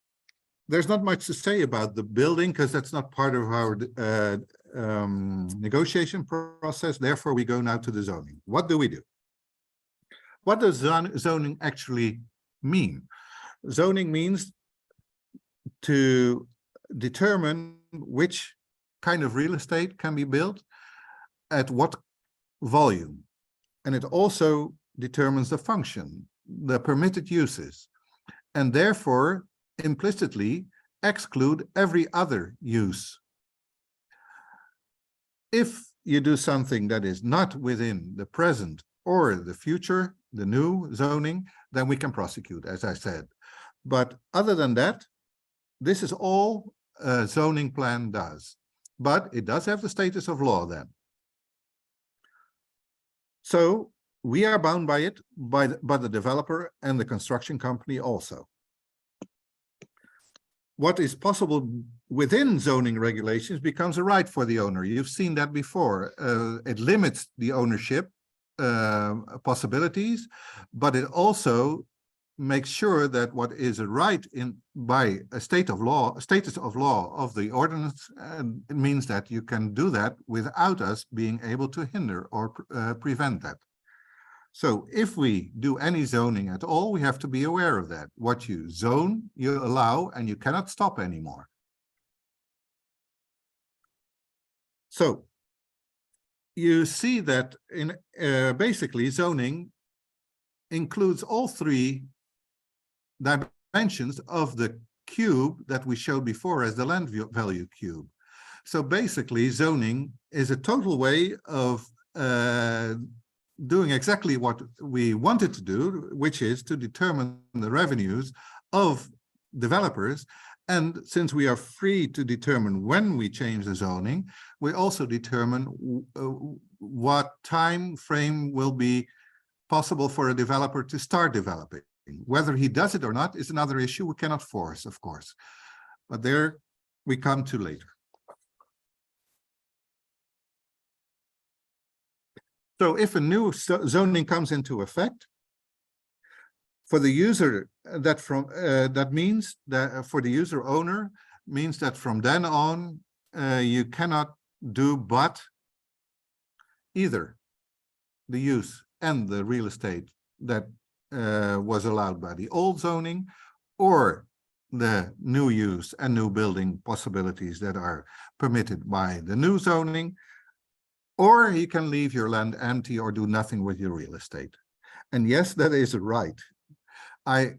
there's not much to say about the building because that's not part of our negotiation process. Therefore, we go now to the zoning. What do we do? What does zoning actually mean? Zoning means to determine which kind of real estate can be built at what volume. And it also determines the function, the permitted uses, and therefore implicitly exclude every other use. If you do something that is not within the present or the future, the new zoning, then we can prosecute, as I said. But other than that, this is all a zoning plan does. But it does have the status of law then. So we are bound by it, by the developer and the construction company also. What is possible within zoning regulations becomes a right for the owner. You've seen that before. It limits the ownership possibilities, but it also makes sure that what is a right by a status of law of the ordinance, it means that you can do that without us being able to hinder or prevent that. So if we do any zoning at all, we have to be aware of that. What you zone, you allow, and you cannot stop anymore. So you see that in basically zoning includes all three dimensions of the cube that we showed before as the land value cube. So basically zoning is a total way of doing exactly what we wanted to do, which is to determine the revenues of developers. And since we are free to determine when we change the zoning, we also determine what time frame will be possible for a developer to start developing. Whether he does it or not is another issue we cannot force, of course. But there we come to later. So if a new zoning comes into effect, for the user, that means that for the user owner means that from then on you cannot do but either the use and the real estate that was allowed by the old zoning, or the new use and new building possibilities that are permitted by the new zoning, or you can leave your land empty or do nothing with your real estate. And yes, that is a right. I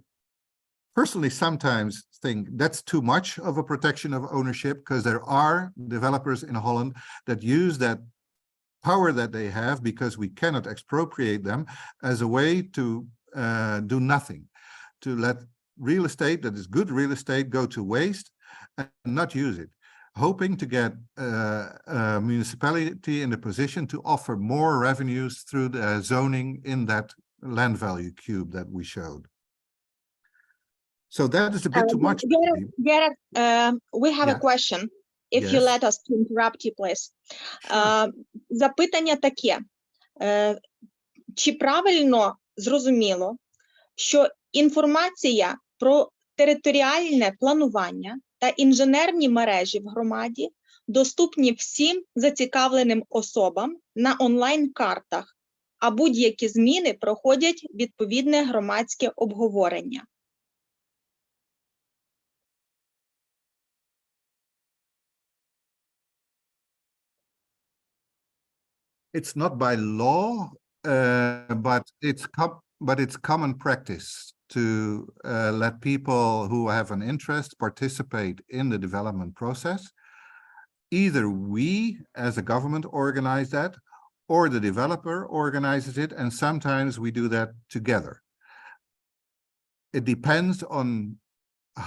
personally sometimes think that's too much of a protection of ownership, because there are developers in Holland that use that power that they have, because we cannot expropriate them, as a way to do nothing, to let real estate that is good real estate go to waste and not use it, hoping to get a municipality in a position to offer more revenues through the zoning in that land value cube that we showed. So that is a bit too much. Gerard, we have a Yeah. question. If you Yes. let us to interrupt you, please. Sure. Запитання таке. Чи правильно зрозуміло, що інформація про територіальне планування та інженерні мережі в громаді доступні всім зацікавленим особам на онлайн-картах, а будь-які зміни проходять відповідне громадське обговорення? It's not by law, but it's common practice to let people who have an interest participate in the development process. Either we as a government organize that, or the developer organizes it, and sometimes we do that together. It depends on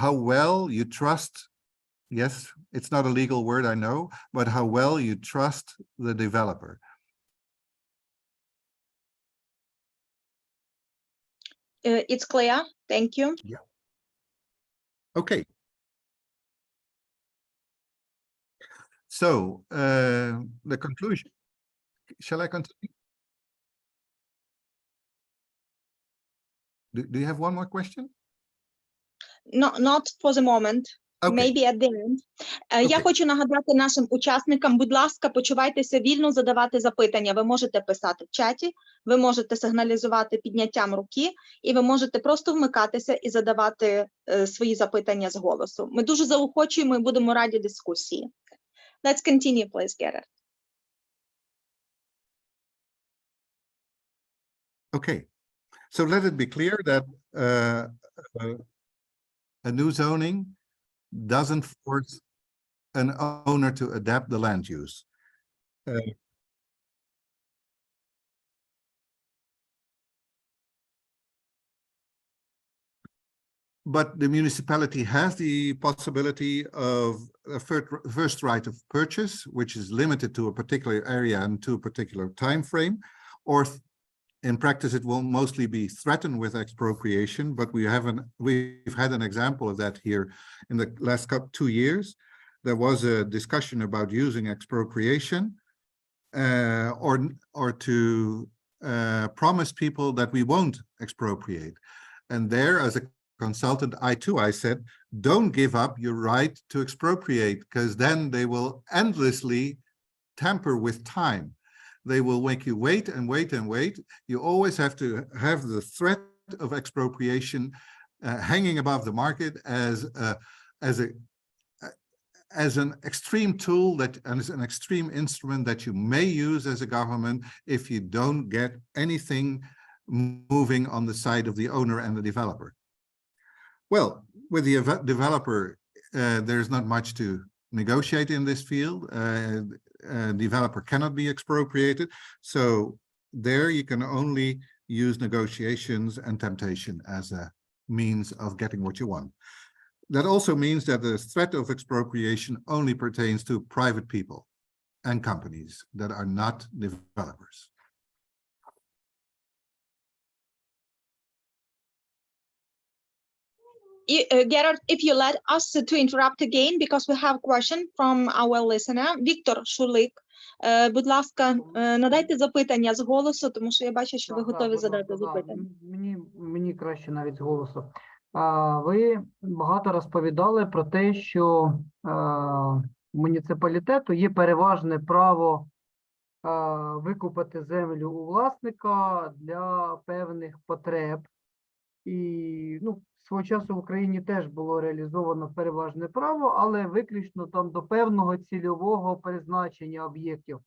how well you trust. Yes, it's not a legal word, I know, but how well you trust the developer. It's clear. Thank you. Yeah. Okay. So the conclusion. Shall I continue? Do you have one more question? Not for the moment. Okay. Maybe at the end. Я Okay. хочу нагадати нашим учасникам, будь ласка, почувайтеся вільно задавати запитання. Ви можете писати в чаті, ви можете сигналізувати підняттям руки, і ви можете просто вмикатися і задавати свої запитання з голосу. Ми дуже заохочуємо і будемо раді дискусії. Let's continue, please, Gerard. Okay. So let it be clear that a new zoning doesn't force an owner to adapt the land use. But the municipality has the possibility of a first right of purchase, which is limited to a particular area and to a particular time frame, or In practice, it will mostly be threatened with expropriation, but we've had an example of that here in the last 2 years. There was a discussion about using expropriation or to promise people that we won't expropriate. And there, as a consultant, I said, don't give up your right to expropriate, because then they will endlessly tamper with time. They will make you wait and wait and wait. You always have to have the threat of expropriation hanging above the market as an extreme tool and as an extreme instrument that you may use as a government if you don't get anything moving on the side of the owner and the developer. Well, with the developer, there's not much to negotiate in this field. Developer cannot be expropriated. So there you can only use negotiations and temptation as a means of getting what you want. That also means that the threat of expropriation only pertains to private people and companies that are not developers. Gerard, if you let us to interrupt again, because we have a question from our listener, Віктор Шулик. Будь ласка, надайте запитання з голосу, тому що я бачу, що ви готові задати запитання. Мені краще навіть з голосу. Ви багато розповідали про те, що муніципалітету є переважне право викупити землю у власника для певних потреб. І, свого часу в Україні теж було реалізовано переважне право, але виключно там до певного цільового призначення об'єктів.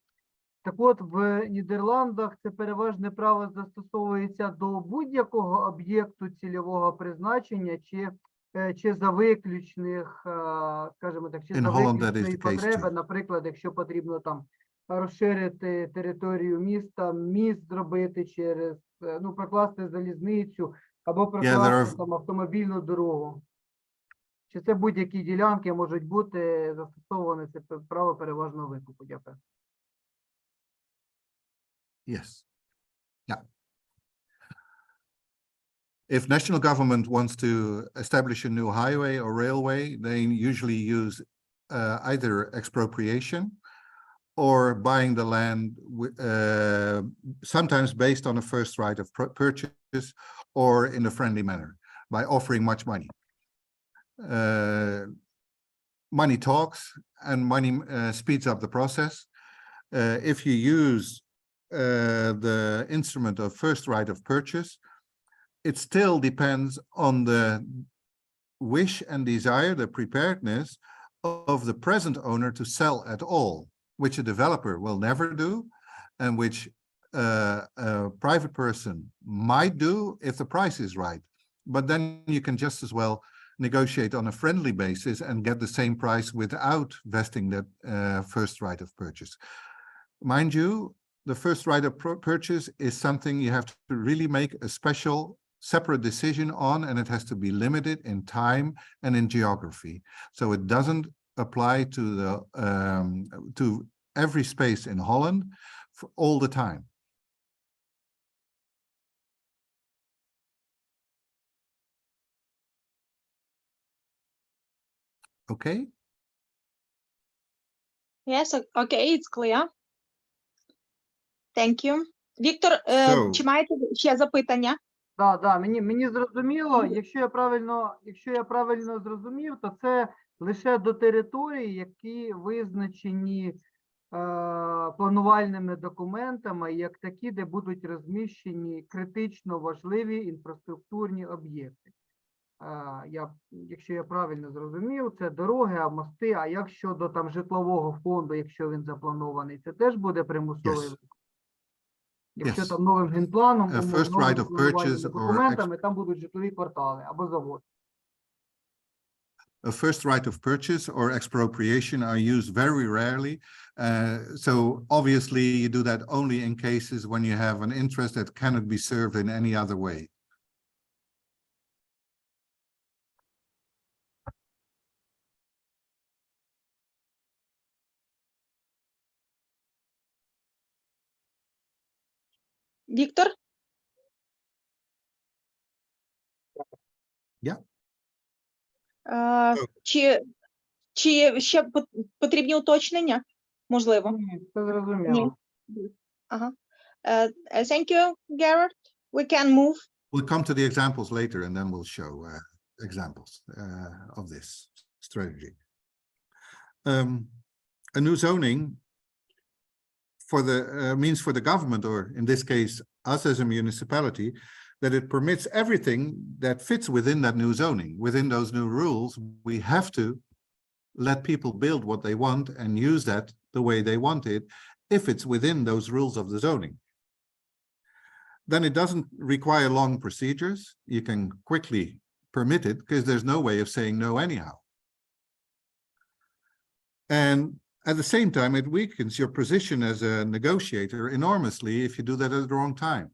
Так от, в Нідерландах це переважне право застосовується до будь-якого об'єкту цільового призначення, чи за виключних, скажімо так, чи за виключної потреби, наприклад, якщо потрібно там розширити територію міста, міст зробити через, прокласти залізницю, або прокласти там автомобільну дорогу. Чи це будь-які ділянки можуть бути застосовані, це право переважного викупу? Дякую. Yes. Yeah. If national government wants to establish a new highway or railway, they usually use either expropriation or buying the land, sometimes based on a first right of purchase or in a friendly manner, by offering much money. Money talks and money speeds up the process. If you use the instrument of first right of purchase, it still depends on the wish and desire, the preparedness of the present owner to sell at all, which a developer will never do, and which a private person might do if the price is right. But then you can just as well negotiate on a friendly basis and get the same price without vesting that first right of purchase. Mind you, the first right of purchase is something you have to really make a special separate decision on, and it has to be limited in time and in geography. So it doesn't apply to the to every space in Holland for all the time. Okay? Yes, okay, it's clear. Thank you. Віктор, чи маєте ще запитання? Так, мені зрозуміло. Якщо я правильно зрозумів, то це лише до територій, які визначені планувальними документами, як такі, де будуть розміщені критично важливі інфраструктурні об'єкти. Якщо я правильно зрозумів, це дороги, мости, а як щодо там житлового фонду, якщо він запланований, це теж буде примусовий викуп? Якщо там новим генпланом, новими документами, там будуть житлові квартали або завод. A first right of purchase or expropriation are used very rarely. So obviously you do that only in cases when you have an interest that cannot be served in any other way. Віктор, Чи ще потрібні уточнення? Можливо. Ні, це зрозуміло. Ага. Thank you, Gerard. We can move. We'll come to the examples later and then we'll show examples of this strategy. A new zoning for the means for the government, or in this case, us as a municipality, that it permits everything that fits within that new zoning. Within those new rules, we have to let people build what they want and use that the way they want it, if it's within those rules of the zoning. Then it doesn't require long procedures. You can quickly permit it because there's no way of saying no anyhow. And at the same time, it weakens your position as a negotiator enormously if you do that at the wrong time.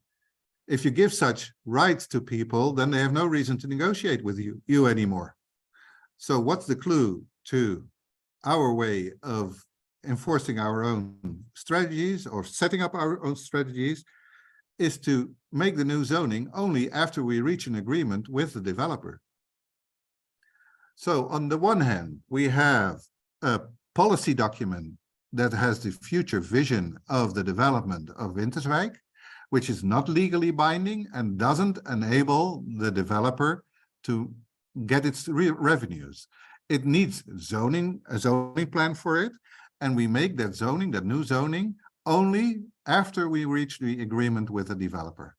If you give such rights to people, then they have no reason to negotiate with you anymore. So what's the clue to our way of enforcing our own strategies or setting up our own strategies is to make the new zoning only after we reach an agreement with the developer. So on the one hand, we have a policy document that has the future vision of the development of Winterswijk, which is not legally binding and doesn't enable the developer to get its revenues. It needs a zoning plan for it, and we make that zoning, that new zoning, only after we reach the agreement with the developer.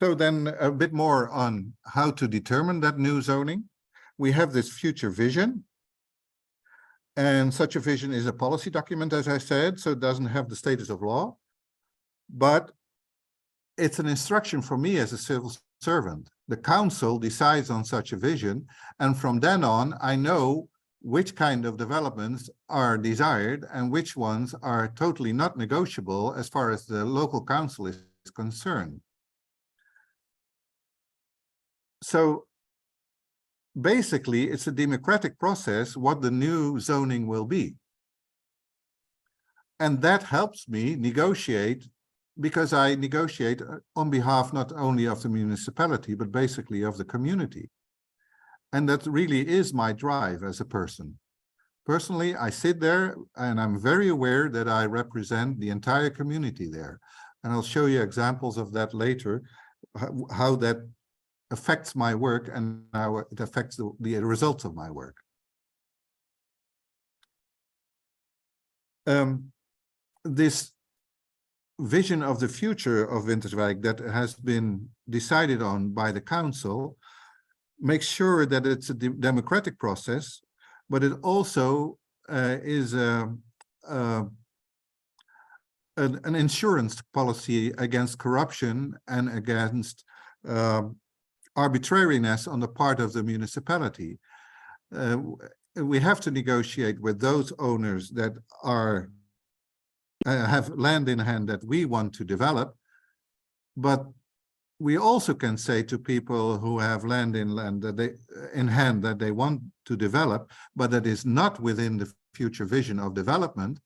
So then a bit more on how to determine that new zoning. We have this future vision. And such a vision is a policy document, as I said, so it doesn't have the status of law. But it's an instruction for me as a civil servant. The council decides on such a vision, and from then on, I know which kind of developments are desired and which ones are totally not negotiable as far as the local council is concerned. So basically, it's a democratic process what the new zoning will be. And that helps me negotiate, because I negotiate on behalf not only of the municipality, but basically of the community. And that really is my drive as a person. Personally, I sit there and I'm very aware that I represent the entire community there. And I'll show you examples of that later, how that affects my work and how it affects the results of my work. This vision of the future of Winterswijk that has been decided on by the council makes sure that it's a democratic process, but it also is an insurance policy against corruption and against arbitrariness on the part of the municipality. We have to negotiate with those owners that have land in hand that we want to develop, but we also can say to people who have land in hand that they want to develop, but that is not within the future vision of development,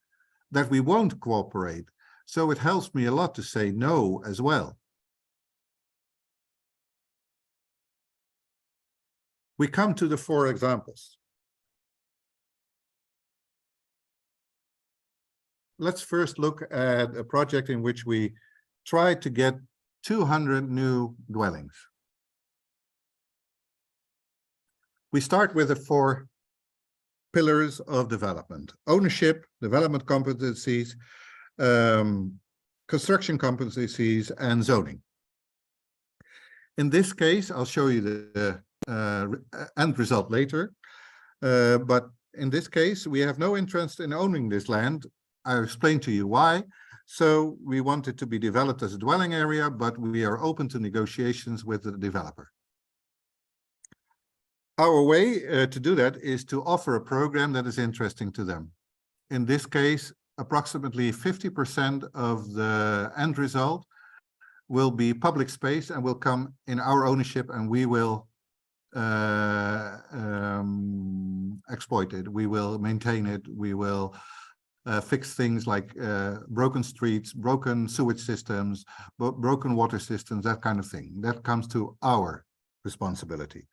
that we won't cooperate. So it helps me a lot to say no as well. We come to the 4 examples. Let's first look at a project in which we tried to get 200 new dwellings. We start with the 4 pillars of development: ownership, development competencies, construction competencies, and zoning. In this case, I'll show you the end result later, but in this case, we have no interest in owning this land. I'll explain to you why. So we want it to be developed as a dwelling area, but we are open to negotiations with the developer. Our way to do that is to offer a program that is interesting to them. In this case, approximately 50% of the end result will be public space and will come in our ownership, and we will exploit it. We will maintain it. We will fix things like broken streets, broken sewage systems, broken water systems, that kind of thing. That comes to our responsibility.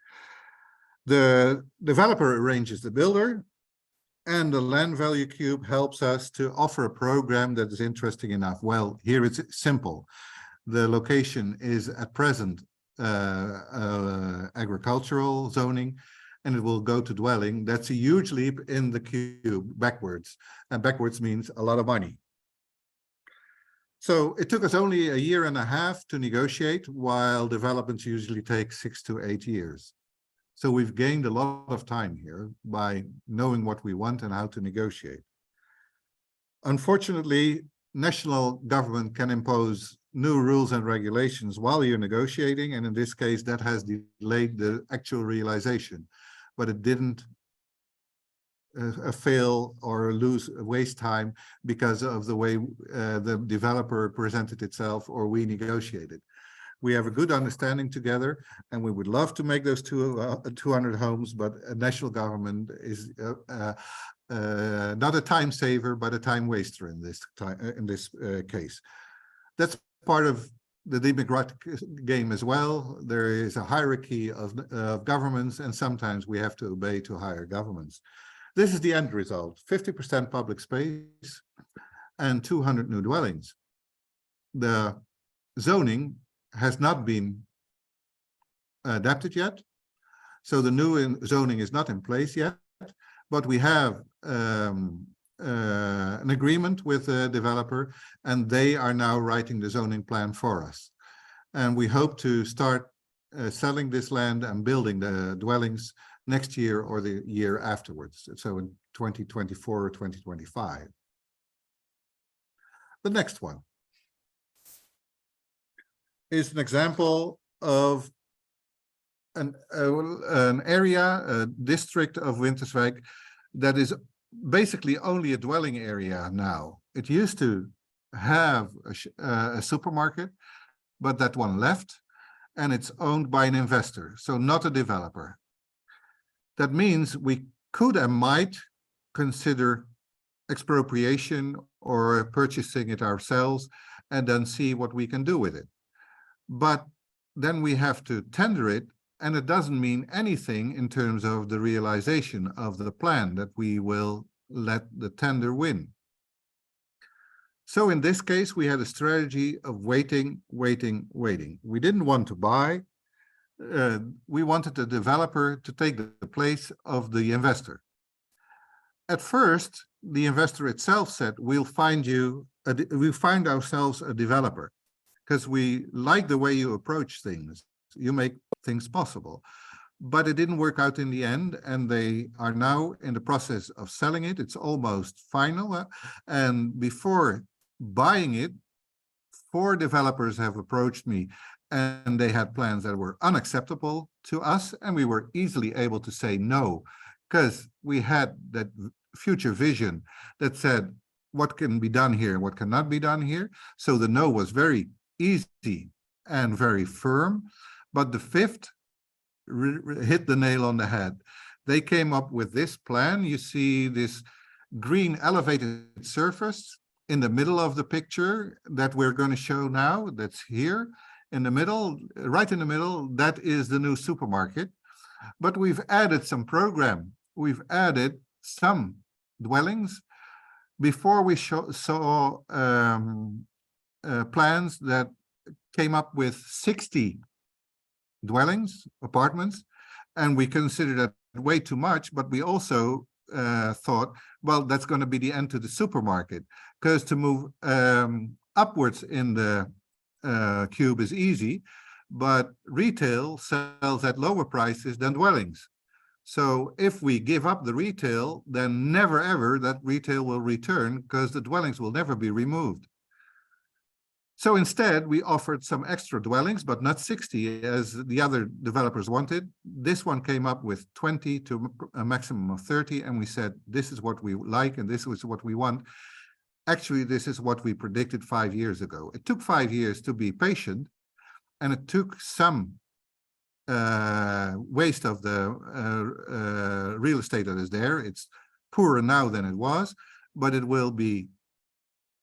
The developer arranges the builder, and the land value cube helps us to offer a program that is interesting enough. Well, here it's simple. The location is at present agricultural zoning, and it will go to dwelling. That's a huge leap in the cube backwards, and backwards means a lot of money. So it took us only a year and a half to negotiate, while developments usually take 6 to 8 years. So we've gained a lot of time here by knowing what we want and how to negotiate. Unfortunately, national government can impose new rules and regulations while you're negotiating, and in this case, that has delayed the actual realization, but it didn't fail or waste time because of the way the developer presented itself or we negotiated. We have a good understanding together, and we would love to make those 200 homes, but a national government is not a time saver, but a time waster in this case. That's part of the democratic game as well. There is a hierarchy of governments, and sometimes we have to obey to higher governments. This is the end result: 50% public space and 200 new dwellings. The zoning has not been adapted yet, so the new zoning is not in place yet, but we have an agreement with the developer, and they are now writing the zoning plan for us. And we hope to start selling this land and building the dwellings next year or the year afterwards, so in 2024 or 2025. The next one is an example of an area, a district of Winterswijk that is basically only a dwelling area now. It used to have a supermarket, but that one left, and it's owned by an investor, so not a developer. That means we could and might consider expropriation or purchasing it ourselves and then see what we can do with it. But then we have to tender it, and it doesn't mean anything in terms of the realization of the plan that we will let the tender win. So in this case, we had a strategy of waiting. We didn't want to buy. We wanted the developer to take the place of the investor. At first, the investor itself said, we'll find ourselves a developer, because we like the way you approach things. You make things possible. But it didn't work out in the end, and they are now in the process of selling it. It's almost final. And before buying it, 4 developers have approached me, and they had plans that were unacceptable to us, and we were easily able to say no, because we had that future vision that said what can be done here, what cannot be done here. So the no was very easy and very firm. But the 5th hit the nail on the head. They came up with this plan. You see this green elevated surface in the middle of the picture that we're going to show now. That's here in the middle, right in the middle. That is the new supermarket. But we've added some program. We've added some dwellings. Before we saw plans that came up with 60 dwellings, apartments, and we considered that way too much, but we also thought, well, that's going to be the end to the supermarket, because to move upwards in the cube is easy, but retail sells at lower prices than dwellings. So if we give up the retail, then never ever that retail will return, because the dwellings will never be removed. So instead, we offered some extra dwellings, but not 60 as the other developers wanted. This one came up with 20 to a maximum of 30, and we said, this is what we like, and this is what we want. Actually, this is what we predicted 5 years ago. It took 5 years to be patient, and it took some waste of the real estate that is there. It's poorer now than it was, but it will be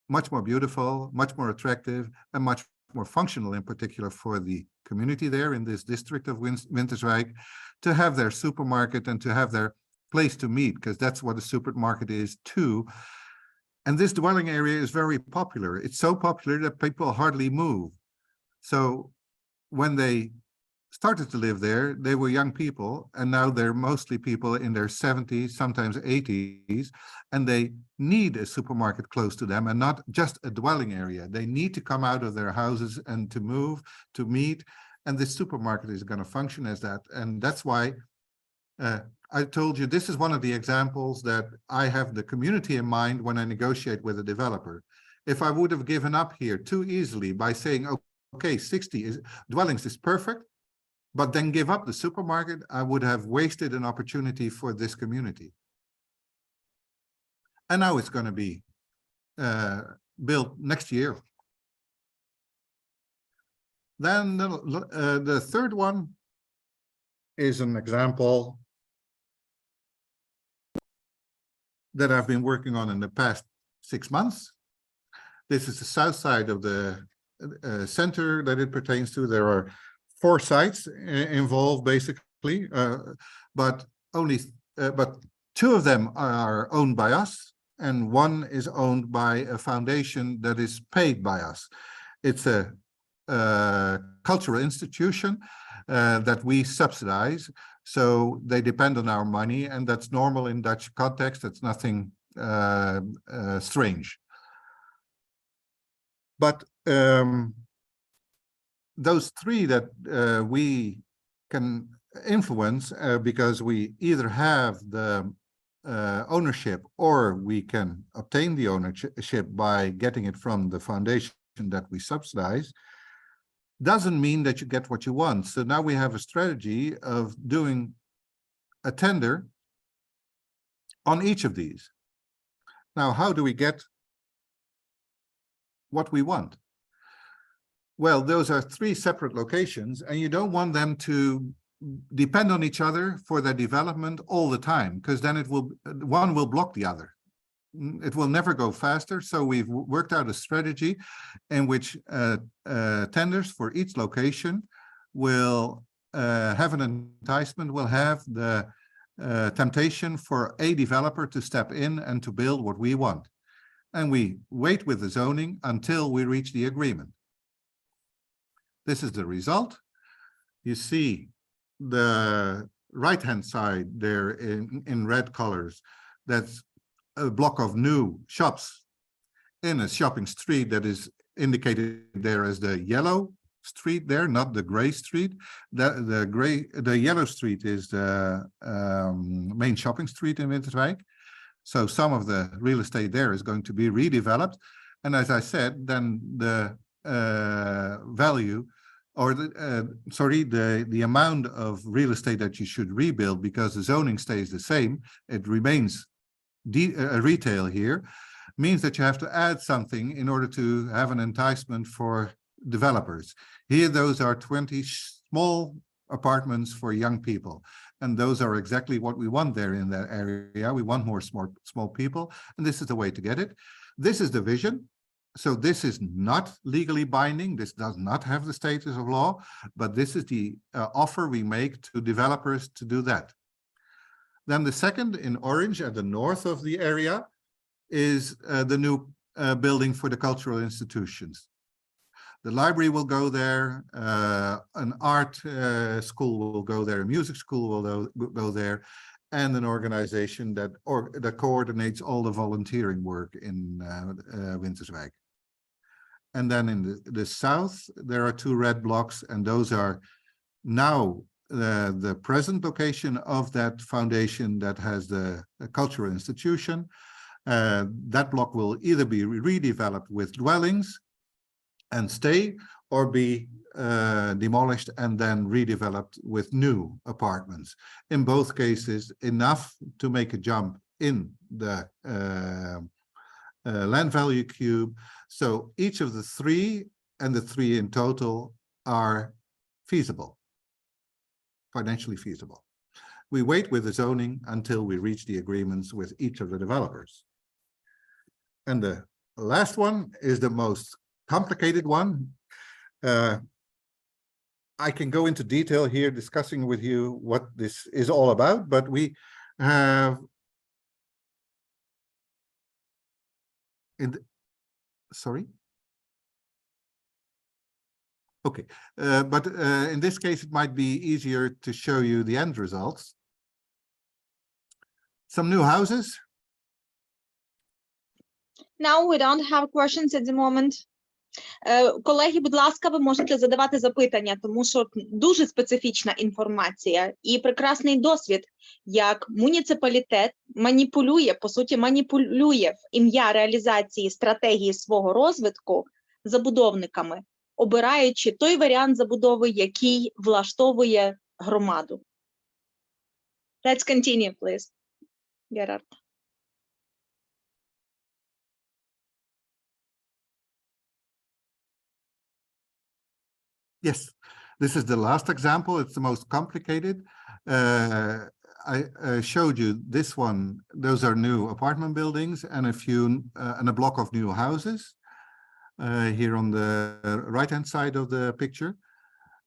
much more beautiful, much more attractive, and much more functional, in particular for the community there in this district of Winterswijk, to have their supermarket and to have their place to meet, because that's what a supermarket is too. And this dwelling area is very popular. It's so popular that people hardly move. So when they started to live there, they were young people, and now they're mostly people in their 70s, sometimes 80s, and they need a supermarket close to them and not just a dwelling area. They need to come out of their houses and to move, to meet, and this supermarket is going to function as that. And that's why I told you this is one of the examples that I have the community in mind when I negotiate with a developer. If I would have given up here too easily by saying, okay, 60 dwellings is perfect, but then give up the supermarket, I would have wasted an opportunity for this community. And now it's going to be built next year. Then the third one is an example that I've been working on in the past 6 months. This is the south side of the center that it pertains to. There are 4 sites involved, basically, but 2 of them are owned by us, and 1 is owned by a foundation that is paid by us. It's a cultural institution that we subsidize, so they depend on our money, and that's normal in Dutch context. It's nothing strange. But those 3 that we can influence because we either have the ownership or we can obtain the ownership by getting it from the foundation that we subsidize, doesn't mean that you get what you want. So now we have a strategy of doing a tender on each of these. Now, how do we get what we want? Well, those are 3 separate locations, and you don't want them to depend on each other for their development all the time, because then one will block the other. It will never go faster. So we've worked out a strategy in which tenders for each location will have an enticement, will have the temptation for a developer to step in and to build what we want. And we wait with the zoning until we reach the agreement. This is the result. You see the right-hand side there in red colors. That's a block of new shops in a shopping street that is indicated there as the yellow street there, not the gray street. The yellow street is the main shopping street in Winterswijk. So some of the real estate there is going to be redeveloped. And as I said, then the value or the amount of real estate that you should rebuild, because the zoning stays the same, it remains retail here, means that you have to add something in order to have an enticement for developers. Here, those are 20 small apartments for young people. And those are exactly what we want there in that area. We want more small people, and this is the way to get it. This is the vision. So this is not legally binding. This does not have the status of law, but this is the offer we make to developers to do that. Then the second in orange at the north of the area is the new building for the cultural institutions. The library will go there, an art school will go there, a music school will go there, and an organization that coordinates all the volunteering work in Winterswijk. And then in the south, there are 2 red blocks, and those are now the present location of that foundation that has the cultural institution. That block will either be redeveloped with dwellings and stay, or be demolished and then redeveloped with new apartments. In both cases, enough to make a jump in the land value cube. So each of the 3 and the 3 in total are feasible. financially feasible. We wait with the zoning until we reach the agreements with each of the developers. And the last one is the most complicated one. I can go into detail here discussing with you what this is all about, but we have sorry. Okay, but in this case, it might be easier to show you the end results. Some new houses. Now we don't have questions at the moment. Колеги, будь ласка, ви можете задавати запитання, тому що дуже специфічна інформація і прекрасний досвід, як муніципалітет маніпулює, по суті, маніпулює в ім'я реалізації стратегії свого розвитку забудовниками, обираючи той варіант забудови, який влаштовує громаду. Let's continue, please, Герард. Yes, this is the last example. It's the most complicated. I showed you this one. Those are new apartment buildings and a block of new houses here on the right-hand side of the picture.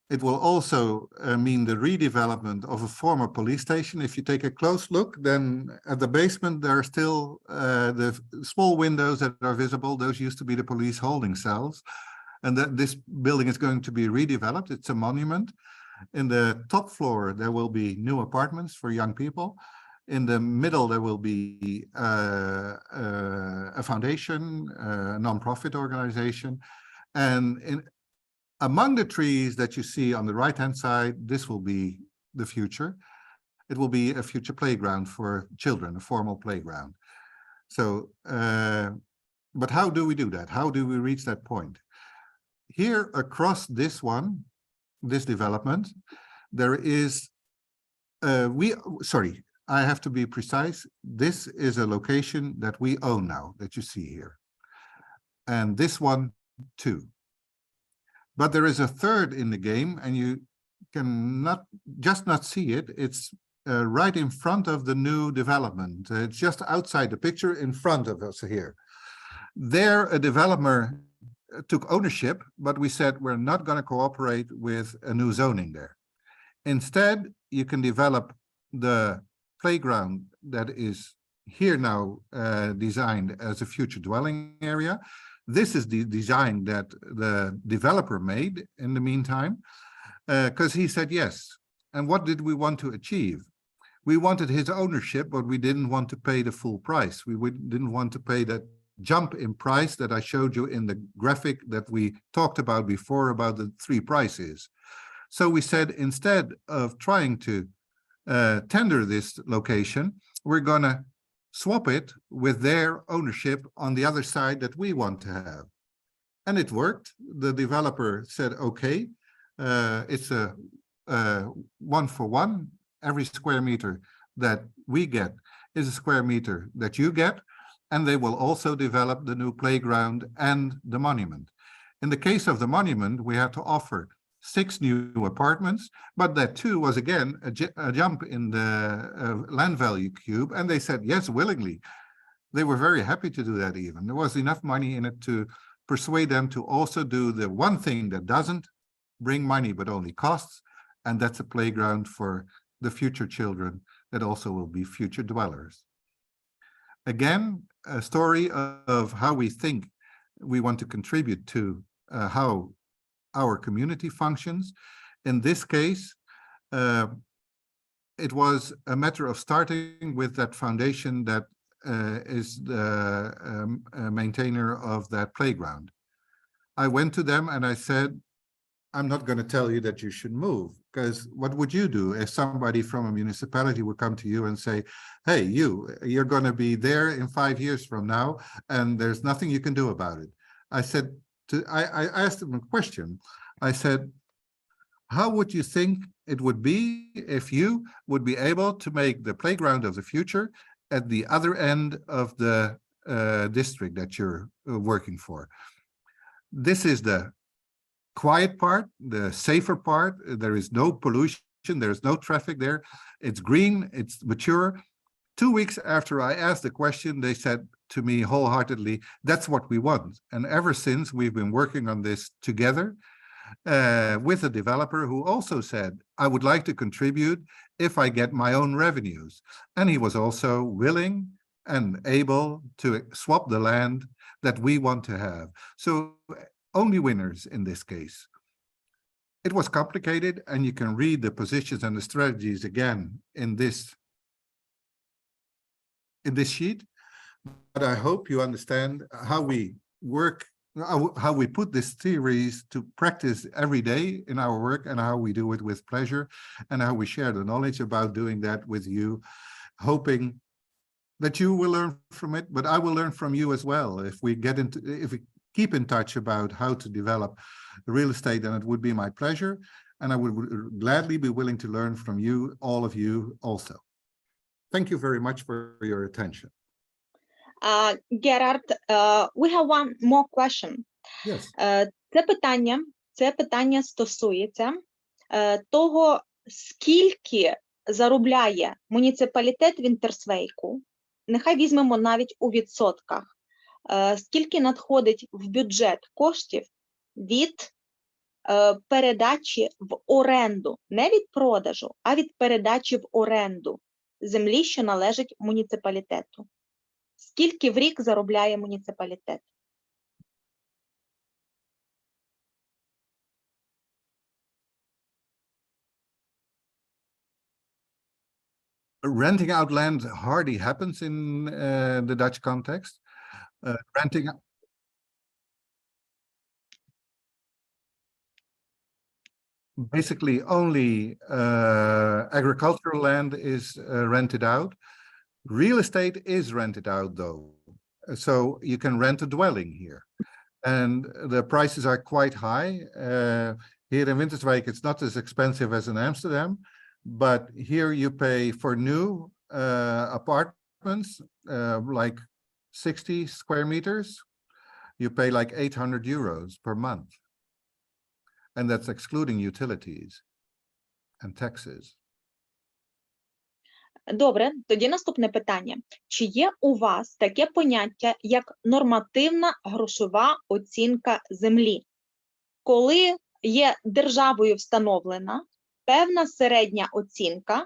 It will also mean the redevelopment of a former police station. If you take a close look, then at the basement, there are still the small windows that are visible. Those used to be the police holding cells. And that this building is going to be redeveloped. It's a monument. In the top floor, there will be new apartments for young people. In the middle, there will be a foundation, a non-profit organization. And among the trees that you see on the right-hand side, this will be the future. It will be a future playground for children, a formal playground. So, but how do we do that? How do we reach that point? Here across this development, there is, I have to be precise. This is a location that we own now, that you see here. And this one too. But there is a third in the game, and you can not see it. It's right in front of the new development. It's just outside the picture in front of us here. There, a developer took ownership, but we said we're not going to cooperate with a new zoning there. Instead, you can develop the playground that is here now designed as a future dwelling area. This is the design that the developer made in the meantime, because he said yes. And what did we want to achieve? We wanted his ownership, but we didn't want to pay the full price. We didn't want to pay that jump in price that I showed you in the graphic that we talked about before about the three prices. So we said, instead of trying to tender this location, we're going to swap it with their ownership on the other side that we want to have. And it worked. The developer said, okay, it's a 1-for-1. Every square meter that we get is a square meter that you get. And they will also develop the new playground and the monument. In the case of the monument, we had to offer 6 new apartments, but that too was again a jump in the land value cube, and they said yes willingly. They were very happy to do that even. There was enough money in it to persuade them to also do the one thing that doesn't bring money but only costs, and that's a playground for the future children that also will be future dwellers. Again, a story of how we think we want to contribute to how our community functions. In this case, it was a matter of starting with that foundation that is the maintainer of that playground. I went to them and I said, I'm not going to tell you that you should move, because what would you do if somebody from a municipality would come to you and say, hey, you're going to be there in 5 years from now, and there's nothing you can do about it. I said, I asked them a question. I said, how would you think it would be if you would be able to make the playground of the future at the other end of the district that you're working for? This is the quiet part, the safer part. There is no pollution There's no traffic there. It's green, it's mature. 2 weeks after I asked the question, they said to me wholeheartedly, that's what we want. And ever since, we've been working on this together with a developer who also said, I would like to contribute if I get my own revenues. And he was also willing and able to swap the land that we want to have. So only winners in this case. It was complicated, and you can read the positions and the strategies again in this sheet. But I hope you understand how we work, how we put these theories to practice every day in our work, and how we do it with pleasure, and how we share the knowledge about doing that with you, hoping that you will learn from it, but I will learn from you as well. If we keep in touch about how to develop real estate, then it would be my pleasure, and I would gladly be willing to learn from you, all of you also. Thank you very much for your attention. Gerard, we have one more question. Yes. Це питання стосується того, скільки заробляє муніципалітет Вінтерсвейку. Нехай візьмемо навіть у відсотках. Скільки надходить в бюджет коштів від передачі в оренду, не від продажу, а від передачі в оренду землі, що належить муніципалітету. Скільки в рік заробляє муніципалітет? Renting out land hardly happens in the Dutch context. Renting basically only agricultural land is rented out. Real estate is rented out though, so you can rent a dwelling here, and the prices are quite high. Here in Winterswijk, it's not as expensive as in Amsterdam, but here you pay for new apartments, like 60 square meters, you pay like 800 euros per month. And that's excluding utilities and taxes. Добре, тоді наступне питання. Чи є у вас таке поняття, як нормативна грошова оцінка землі? Коли є державою встановлена певна середня оцінка,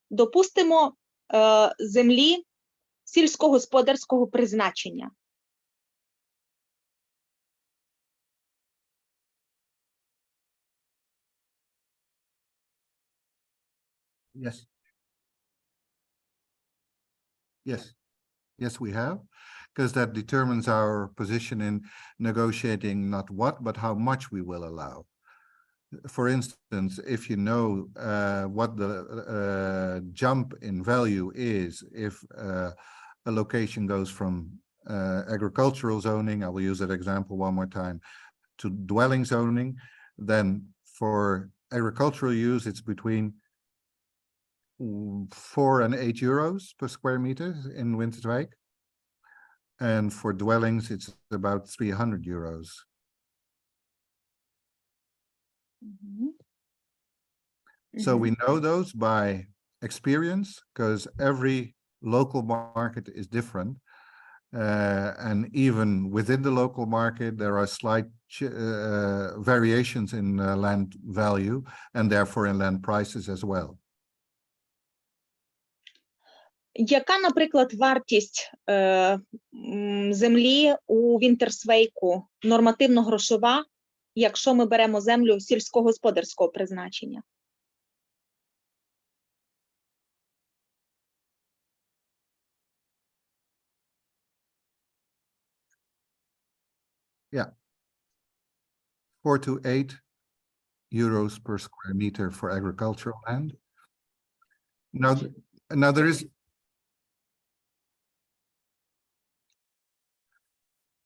допустимо, землі сільськогосподарського призначення. Yes. Yes, we have, because that determines our position in negotiating not what, but how much we will allow. For instance, if you know what the jump in value is, if a location goes from agricultural zoning, I will use that example one more time, to dwelling zoning, then for agricultural use, it's between 4 and 8 euros per square meter in Winterswijk. And for dwellings, it's about 300 euros. So we know those by experience, because every local market is different. And even within the local market, there are slight variations in land value, and therefore in land prices as well. Яка, наприклад, вартість землі у Вінтерсвейку нормативно-грошова, якщо ми беремо землю сільськогосподарського призначення? Yeah. 4 to 8 euros per square meter for agricultural land. Now there is...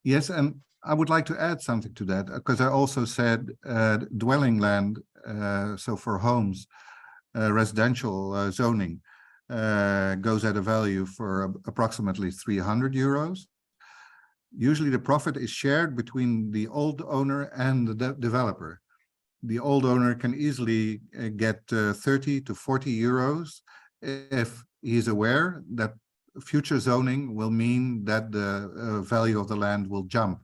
Yes, and I would like to add something to that, because I also said dwelling land, so for homes, residential zoning goes at a value for approximately 300 euros. Usually the profit is shared between the old owner and the developer. the old owner can easily get 30 to 40 euros if he's aware that future zoning will mean that the value of the land will jump.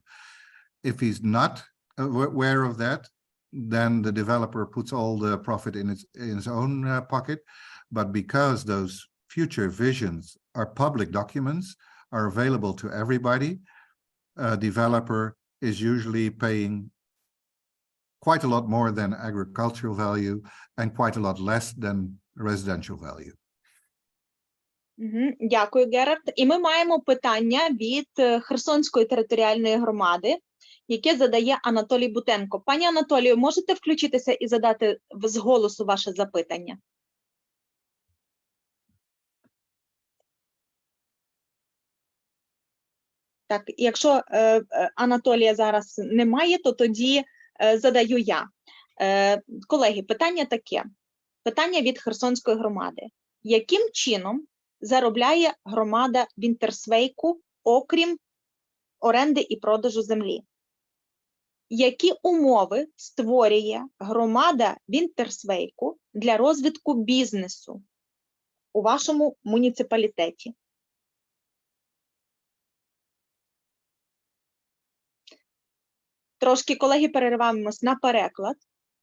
If he's not aware of that, then the developer puts all the profit in his own pocket. But because those future visions are public documents, are available to everybody, a developer is usually paying quite a lot more than agricultural value and quite a lot less than residential value. Дякую, Герард. І ми маємо питання від Херсонської територіальної громади, яке задає Анатолій Бутенко. Пані Анатолію, можете включитися і задати з голосу ваше запитання? Так, якщо Анатолія зараз немає, то тоді задаю я. Колеги, питання таке. Питання від Херсонської громади. Яким чином заробляє громада Вінтерсвейку, окрім оренди і продажу землі? Які умови створює громада Вінтерсвейку для розвитку бізнесу у вашому муніципалітеті? Трошки, колеги, перерваємось на переклад.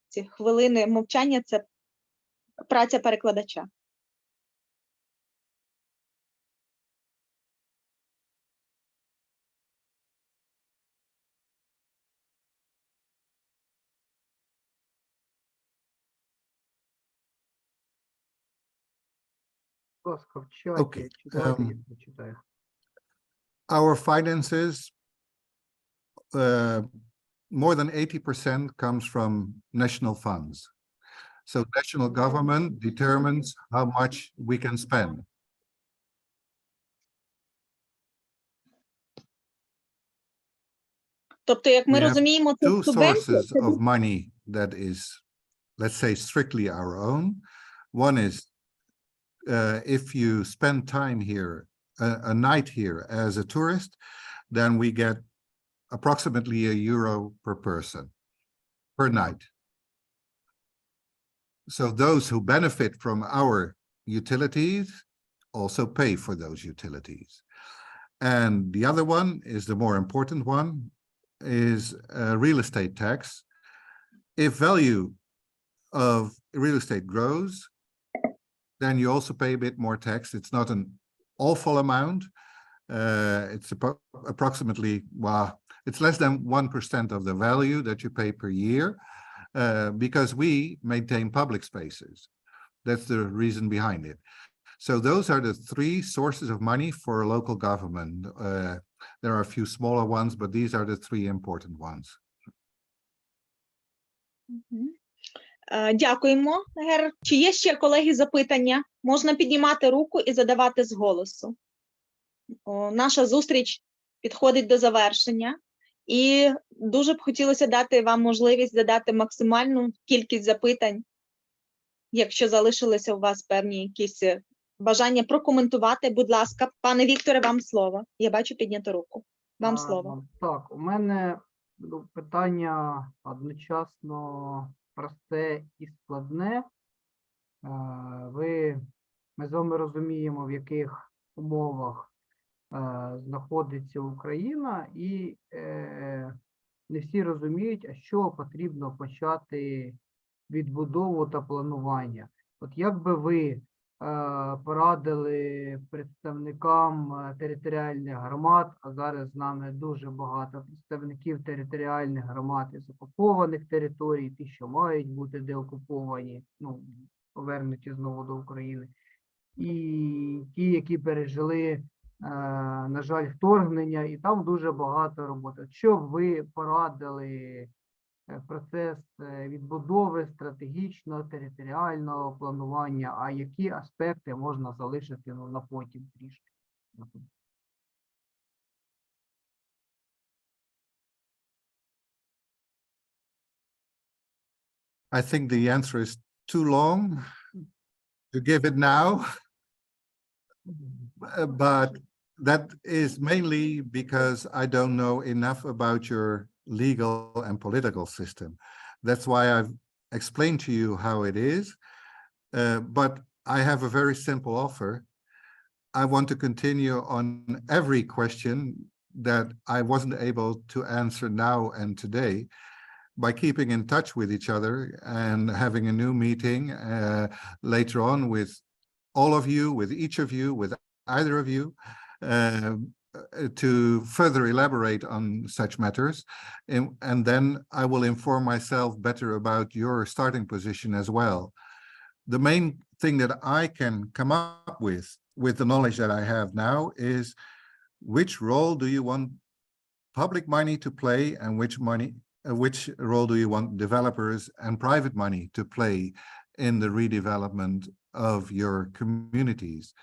Ці хвилини мовчання – це праця перекладача. Будь ласка, в чаті, Okay, читайте, я прочитаю. Our finances, more than 80% comes from national funds. So national government determines how much we can spend. Тобто, як ми We have розуміємо, це Two субвенція, sources of money that is, let's say, strictly our own. One is if you spend time here, a night here as a tourist, then we get approximately €1 per person per night. So those who benefit from our utilities also pay for those utilities. And the other one is the more important one, is real estate tax. If value of real estate grows, then you also pay a bit more tax. It's not an awful amount. It's approximately, well, it's less than 1% of the value that you pay per year, because we maintain public spaces. That's the reason behind it. So those are the three sources of money for local government. There are a few smaller ones, but these are the three important ones. Дякуємо, Гер. Чи є ще, колеги, запитання? Можна піднімати руку і задавати з голосу. Наша зустріч підходить до завершення. І дуже б хотілося дати вам можливість задати максимальну кількість запитань, якщо залишилися у вас певні якісь бажання прокоментувати. Будь ласка, пане Вікторе, вам слово. Я бачу підняту руку. Вам слово. Так, у мене питання одночасно просте і складне. Ми з вами розуміємо, в яких умовах знаходиться Україна, і не всі розуміють, а що потрібно почати відбудову та планування. От як би ви порадили представникам територіальних громад, а зараз з нами дуже багато представників територіальних громад із окупованих територій, ті, що мають бути деокуповані, ну, повернуті знову до України, і ті, які пережили, на жаль, вторгнення, і там дуже багато роботи. Що б ви порадили процес відбудови стратегічного територіального планування, а які аспекти можна залишити на потім трішки? I think the answer is too long to give it now, but that is mainly because I don't know enough about your legal and political system. That's why I've explain to you how it is, but I have a very simple offer. I want to continue on every question that I wasn't able to answer now and today by keeping in touch with each other and having a new meeting later on with all of you, with each of you, with either of you, to further elaborate on such matters. And then I will inform myself better about your starting position as well. The main thing that I can come up with the knowledge that I have now, is which role do you want public money to play, and which role do you want developers and private money to play in the redevelopment of your communities.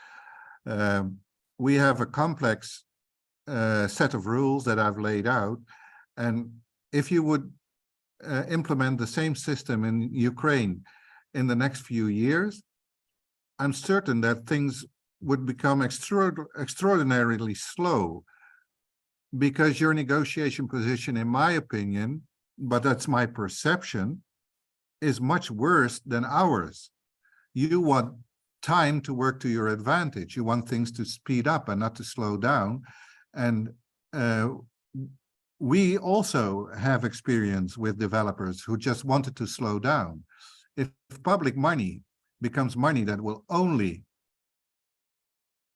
We have a complex set of rules that I've laid out, and if you would implement the same system in Ukraine in the next few years, I'm certain that things would become extraordinarily slow, because your negotiation position, in my opinion, but that's my perception, is much worse than ours. You want time to work to your advantage. You want things to speed up and not to slow down. And we also have experience with developers who just wanted to slow down. If public money becomes money that will only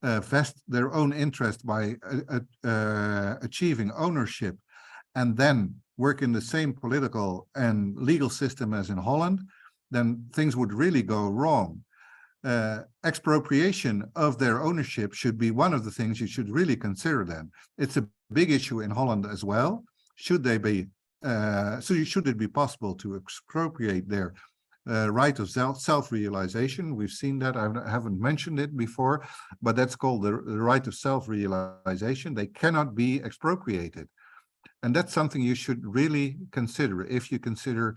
vest their own interest by achieving ownership, and then work in the same political and legal system as in Holland, then things would really go wrong. Expropriation of their ownership should be one of the things you should really consider then. It's a big issue in Holland as well. Should it be possible to expropriate their right of self-realization? We've seen that. I haven't mentioned it before, but that's called the right of self-realization. They cannot be expropriated. And that's something you should really consider if you consider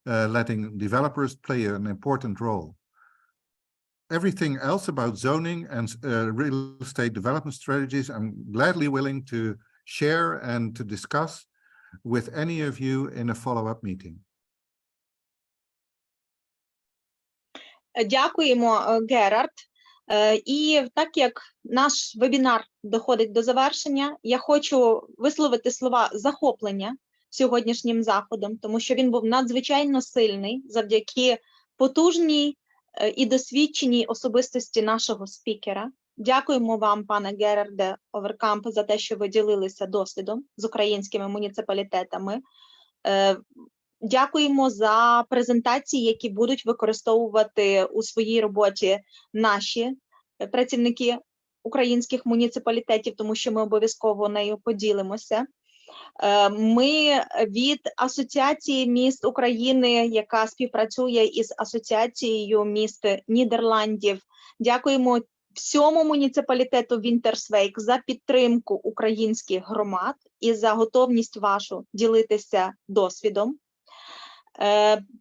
letting developers play an important role. Everything else about zoning and real estate development strategies, I'm gladly willing to share and to discuss with any of you in a follow-up meeting. Дякуємо, Герард. І так як наш вебінар доходить до завершення, я хочу висловити слова захоплення сьогоднішнім заходом, тому що він був надзвичайно сильний завдяки потужній і досвідченій особистості нашого спікера. Дякуємо вам, пане Герарде Оверкамп, за те, що ви ділилися досвідом з українськими муніципалітетами. Дякуємо за презентації, які будуть використовувати у своїй роботі наші працівники українських муніципалітетів, тому що ми обов'язково нею поділимося. Ми від Асоціації міст України, яка співпрацює із Асоціацією міст Нідерландів, дякуємо всьому муніципалітету Вінтерсвейк за підтримку українських громад і за готовність вашу ділитися досвідом.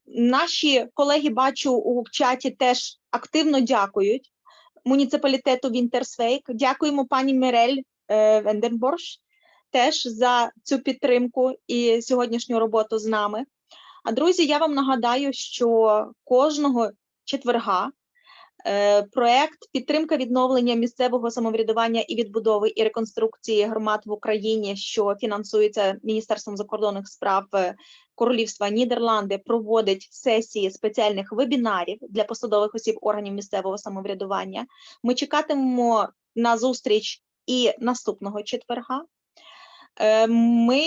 Наші колеги, бачу, у чаті теж активно дякують муніципалітету Вінтерсвейк. Дякуємо пані Мірель Венденборш теж за цю підтримку і сьогоднішню роботу з нами. А, друзі, я вам нагадаю, що кожного четверга проєкт «Підтримка відновлення місцевого самоврядування і відбудови і реконструкції громад в Україні», що фінансується Міністерством закордонних справ Королівства Нідерланди, проводить сесії спеціальних вебінарів для посадових осіб органів місцевого самоврядування. Ми чекатимемо на зустріч і наступного четверга. Ми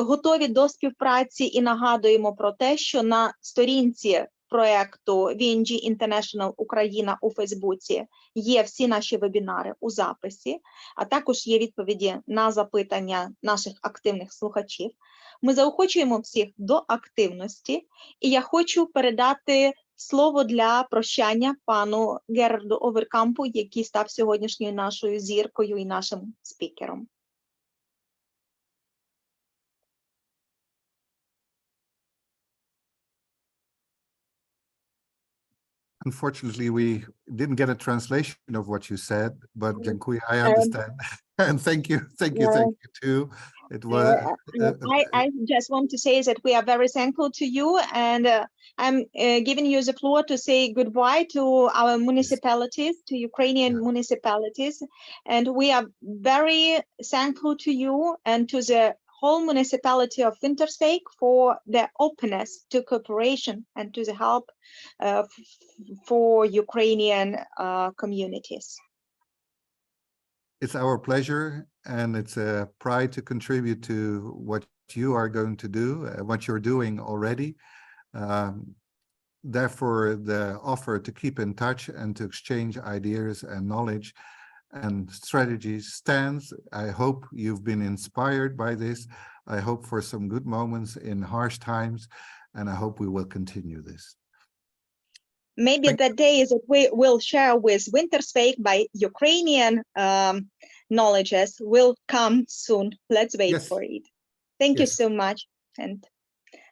готові до співпраці і нагадуємо про те, що на сторінці проєкту VNG International Україна у Фейсбуці є всі наші вебінари у записі, а також є відповіді на запитання наших активних слухачів. Ми заохочуємо всіх до активності, і я хочу передати слово для прощання пану Герарду Оверкампу, який став сьогоднішньою нашою зіркою і нашим спікером. Unfortunately, we didn't get a translation of what you said, but dziękuję, I understand. And thank you too. It was. I just want to say that we are very thankful to you, and I'm giving you the floor to say goodbye to our municipalities, to Ukrainian municipalities, and we are very thankful to you and to the whole municipality of Winterswijk for their openness to cooperation and to the help for Ukrainian communities. It's our pleasure, and it's a pride to contribute to what you are going to do, what you're doing already. Therefore, the offer to keep in touch and to exchange ideas and knowledge and strategies stands. I hope you've been inspired by this. I hope for some good moments in harsh times, and I hope we will continue this. Maybe the days that we will share with Winterswijk by Ukrainian knowledges will come soon. Let's wait for it. Thank you so much. And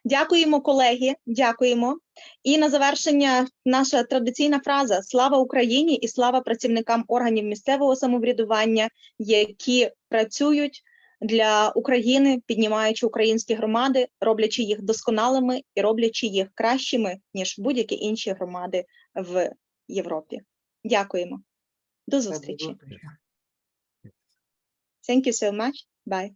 дякуємо, колеги, дякуємо. І на завершення наша традиційна фраза «Слава Україні» і слава працівникам органів місцевого самоврядування, які працюють для України, піднімаючи українські громади, роблячи їх досконалими і роблячи їх кращими, ніж будь-які інші громади в Європі. Дякуємо. До зустрічі. Thank you so much. Bye.